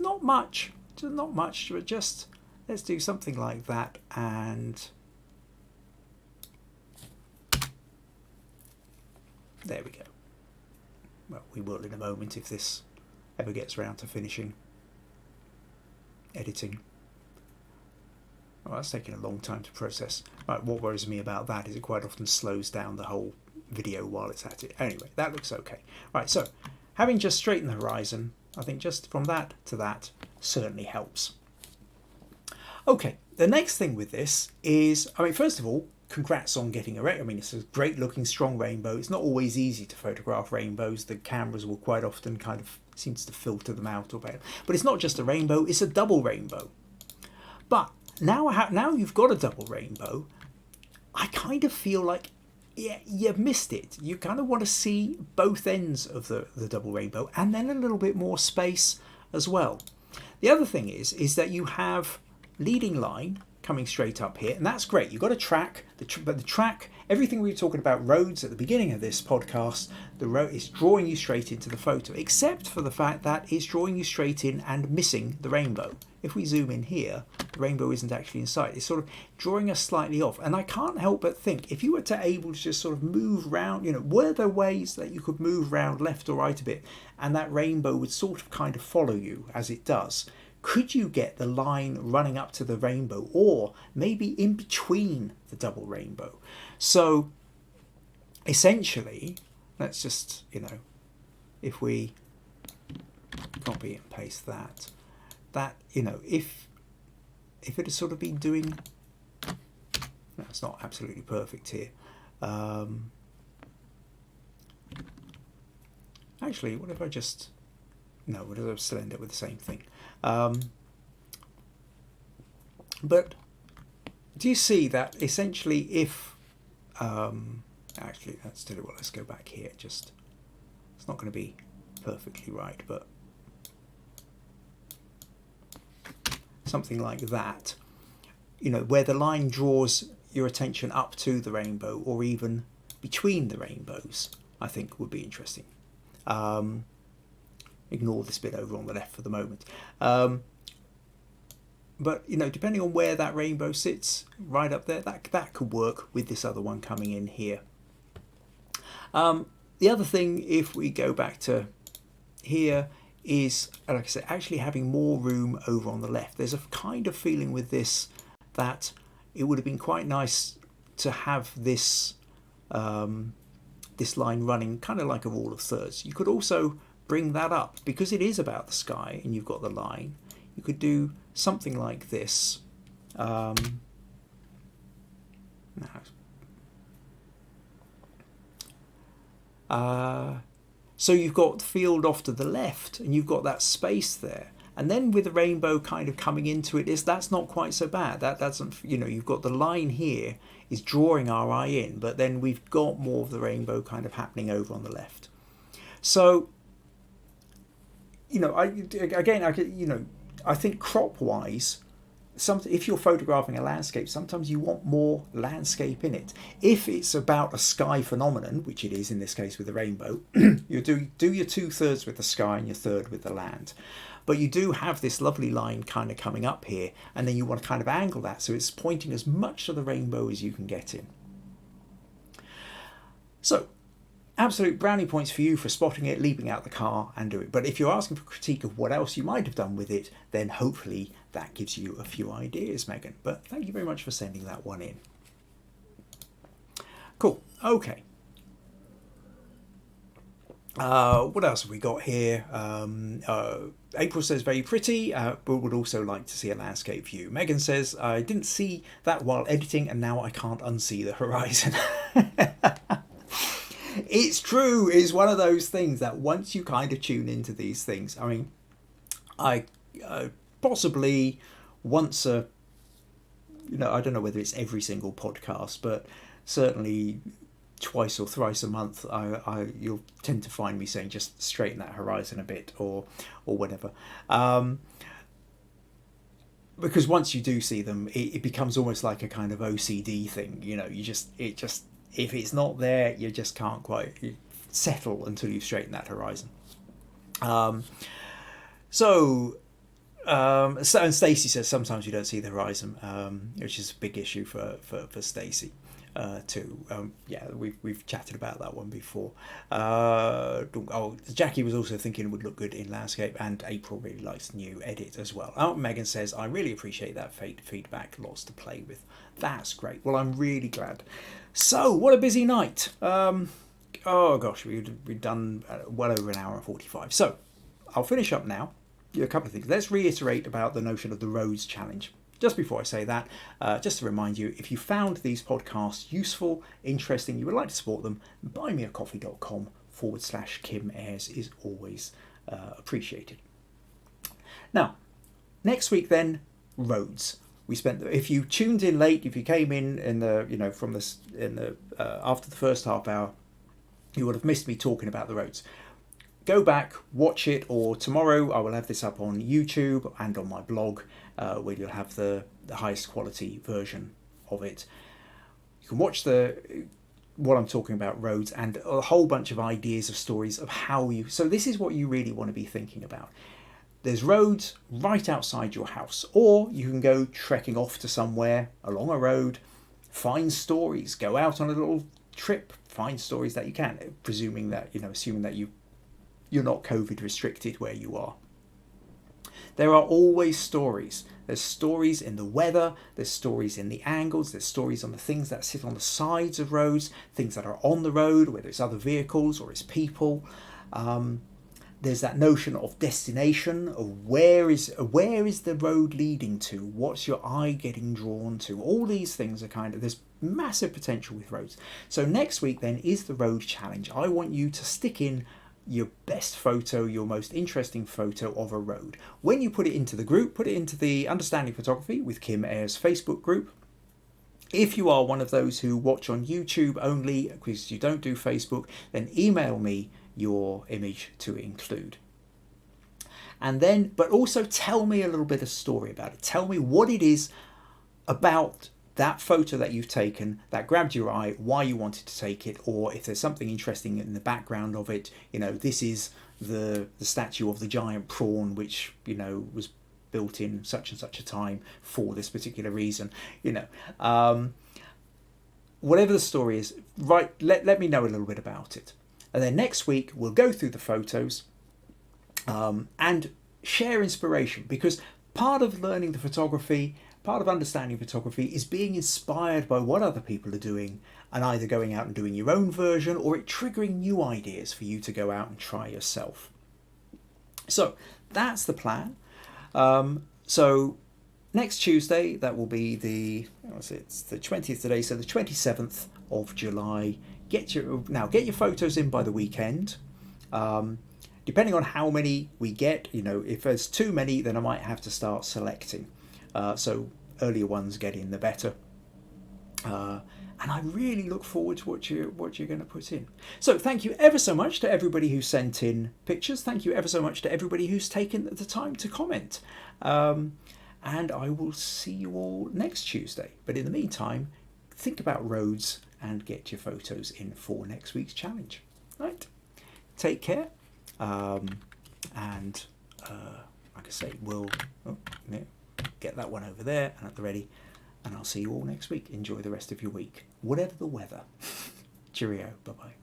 not much, but just let's do something like that. And there we go. Well, we will in a moment if this ever gets around to finishing editing. Well, that's taking a long time to process. Right, what worries me about that is it quite often slows down the whole video while it's at it. Anyway, that looks okay. Right, so having just straightened the horizon, I think just from that to that certainly helps. Okay, the next thing with this is, first of all, congrats on getting a rainbow. It's a great looking strong rainbow. It's not always easy to photograph rainbows. The cameras will quite often kind of seems to filter them out or whatever. But it's not just a rainbow, it's a double rainbow. But now you've got a double rainbow, I kind of feel like, you've missed it. You kind of want to see both ends of the double rainbow and then a little bit more space as well. The other thing is that you have leading line coming straight up here, and that's great. You've got a track, but the track, everything we were talking about roads at the beginning of this podcast, the road is drawing you straight into the photo, except for the fact that it's drawing you straight in and missing the rainbow. If we zoom in here, the rainbow isn't actually in sight. It's sort of drawing us slightly off. And I can't help but think, if you were to able to just sort of move round, were there ways that you could move round left or right a bit, and that rainbow would sort of kind of follow you as it does? Could you get the line running up to the rainbow, or maybe in between the double rainbow? So essentially, let's just, if we copy and paste that, if it had sort of been doing, that's not absolutely perfect here. Actually, what if I just, no, what if I still end up with the same thing? But do you see that essentially if, actually let's tell you what, let's go back here, just, it's not going to be perfectly right, but something like that, where the line draws your attention up to the rainbow or even between the rainbows, I think would be interesting. Ignore this bit over on the left for the moment. But, depending on where that rainbow sits, right up there, that could work with this other one coming in here. The other thing, if we go back to here, is, like I said, actually having more room over on the left. There's a kind of feeling with this that it would have been quite nice to have this this line running kind of like a rule of thirds. You could also bring that up because it is about the sky and you've got the line. You could do something like this. Now, so you've got the field off to the left and you've got that space there. And then with the rainbow kind of coming into it, that's not quite so bad. That doesn't, you've got the line here is drawing our eye in, but then we've got more of the rainbow kind of happening over on the left. So, I think crop-wise, if you're photographing a landscape, sometimes you want more landscape in it. If it's about a sky phenomenon, which it is in this case with the rainbow, you do your 2/3 with the sky and your 1/3 with the land. But you do have this lovely line kind of coming up here, and then you want to kind of angle that so it's pointing as much of the rainbow as you can get in. So, absolute brownie points for you for spotting it, leaping out the car and do it. But if you're asking for critique of what else you might have done with it, then hopefully that gives you a few ideas, Megan. But thank you very much for sending that one in. Cool. Okay. What else have we got here? April says very pretty, but would also like to see a landscape view. Megan says, I didn't see that while editing and now I can't unsee the horizon. It's true. It's one of those things that once you kind of tune into these things, I mean, I possibly once I don't know whether it's every single podcast, but certainly twice or thrice a month, you'll tend to find me saying just straighten that horizon a bit or whatever. Because once you do see them, it becomes almost like a kind of OCD thing. If it's not there, you just can't quite settle until you straighten that horizon. And Stacey says sometimes you don't see the horizon, which is a big issue for Stacey too. We've chatted about that one before. Jackie was also thinking it would look good in landscape, and April really likes the new edit as well. Megan says, I really appreciate that feedback, lots to play with. That's great. Well, I'm really glad. So, what a busy night. Oh gosh, we've done well over an hour and 45. So, I'll finish up now. A couple of things. Let's reiterate about the notion of the Roads Challenge. Just before I say that, just to remind you, if you found these podcasts useful, interesting, you would like to support them, buymeacoffee.com/Kim Ayres is always appreciated. Now, next week then, roads. If you tuned in late, if you came in after the first half hour, you would have missed me talking about the roads. Go back, watch it, or tomorrow I will have this up on YouTube and on my blog, where you'll have the highest quality version of it. You can watch what I'm talking about, roads, and a whole bunch of ideas of stories of so this is what you really want to be thinking about. There's roads right outside your house, or you can go trekking off to somewhere along a road, find stories, go out on a little trip, find stories that you can, assuming that you're not COVID restricted where you are. There are always stories. There's stories in the weather, there's stories in the angles, there's stories on the things that sit on the sides of roads, things that are on the road, whether it's other vehicles or it's people. There's that notion of destination, of where is the road leading to? What's your eye getting drawn to? All these things are there's massive potential with roads. So next week then is the Road Challenge. I want you to stick in your best photo, your most interesting photo of a road. When you put it into the group, put it into the Understanding Photography with Kim Ayres Facebook group. If you are one of those who watch on YouTube only, because you don't do Facebook, then email me your image to include. And then, but also tell me a little bit of story about it. Tell me what it is about that photo that you've taken that grabbed your eye, why you wanted to take it, or if there's something interesting in the background of it. This is the statue of the giant prawn, which was built in such and such a time for this particular reason. Whatever the story is, right? Let me know a little bit about it. And then next week we'll go through the photos, and share inspiration, because part of learning the photography, part of understanding photography is being inspired by what other people are doing and either going out and doing your own version or it triggering new ideas for you to go out and try yourself. So that's the plan. So next Tuesday, that will be it's the 20th today, so the 27th of July. Get your photos in by the weekend. Depending on how many we get, if there's too many, then I might have to start selecting. So earlier ones get in, the better. And I really look forward to what you're going to put in. So thank you ever so much to everybody who sent in pictures. Thank you ever so much to everybody who's taken the time to comment. And I will see you all next Tuesday. But in the meantime, think about roads and get your photos in for next week's challenge. Right? Take care. Like I say, we'll get that one over there and at the ready. And I'll see you all next week. Enjoy the rest of your week, whatever the weather. Cheerio. Bye-bye.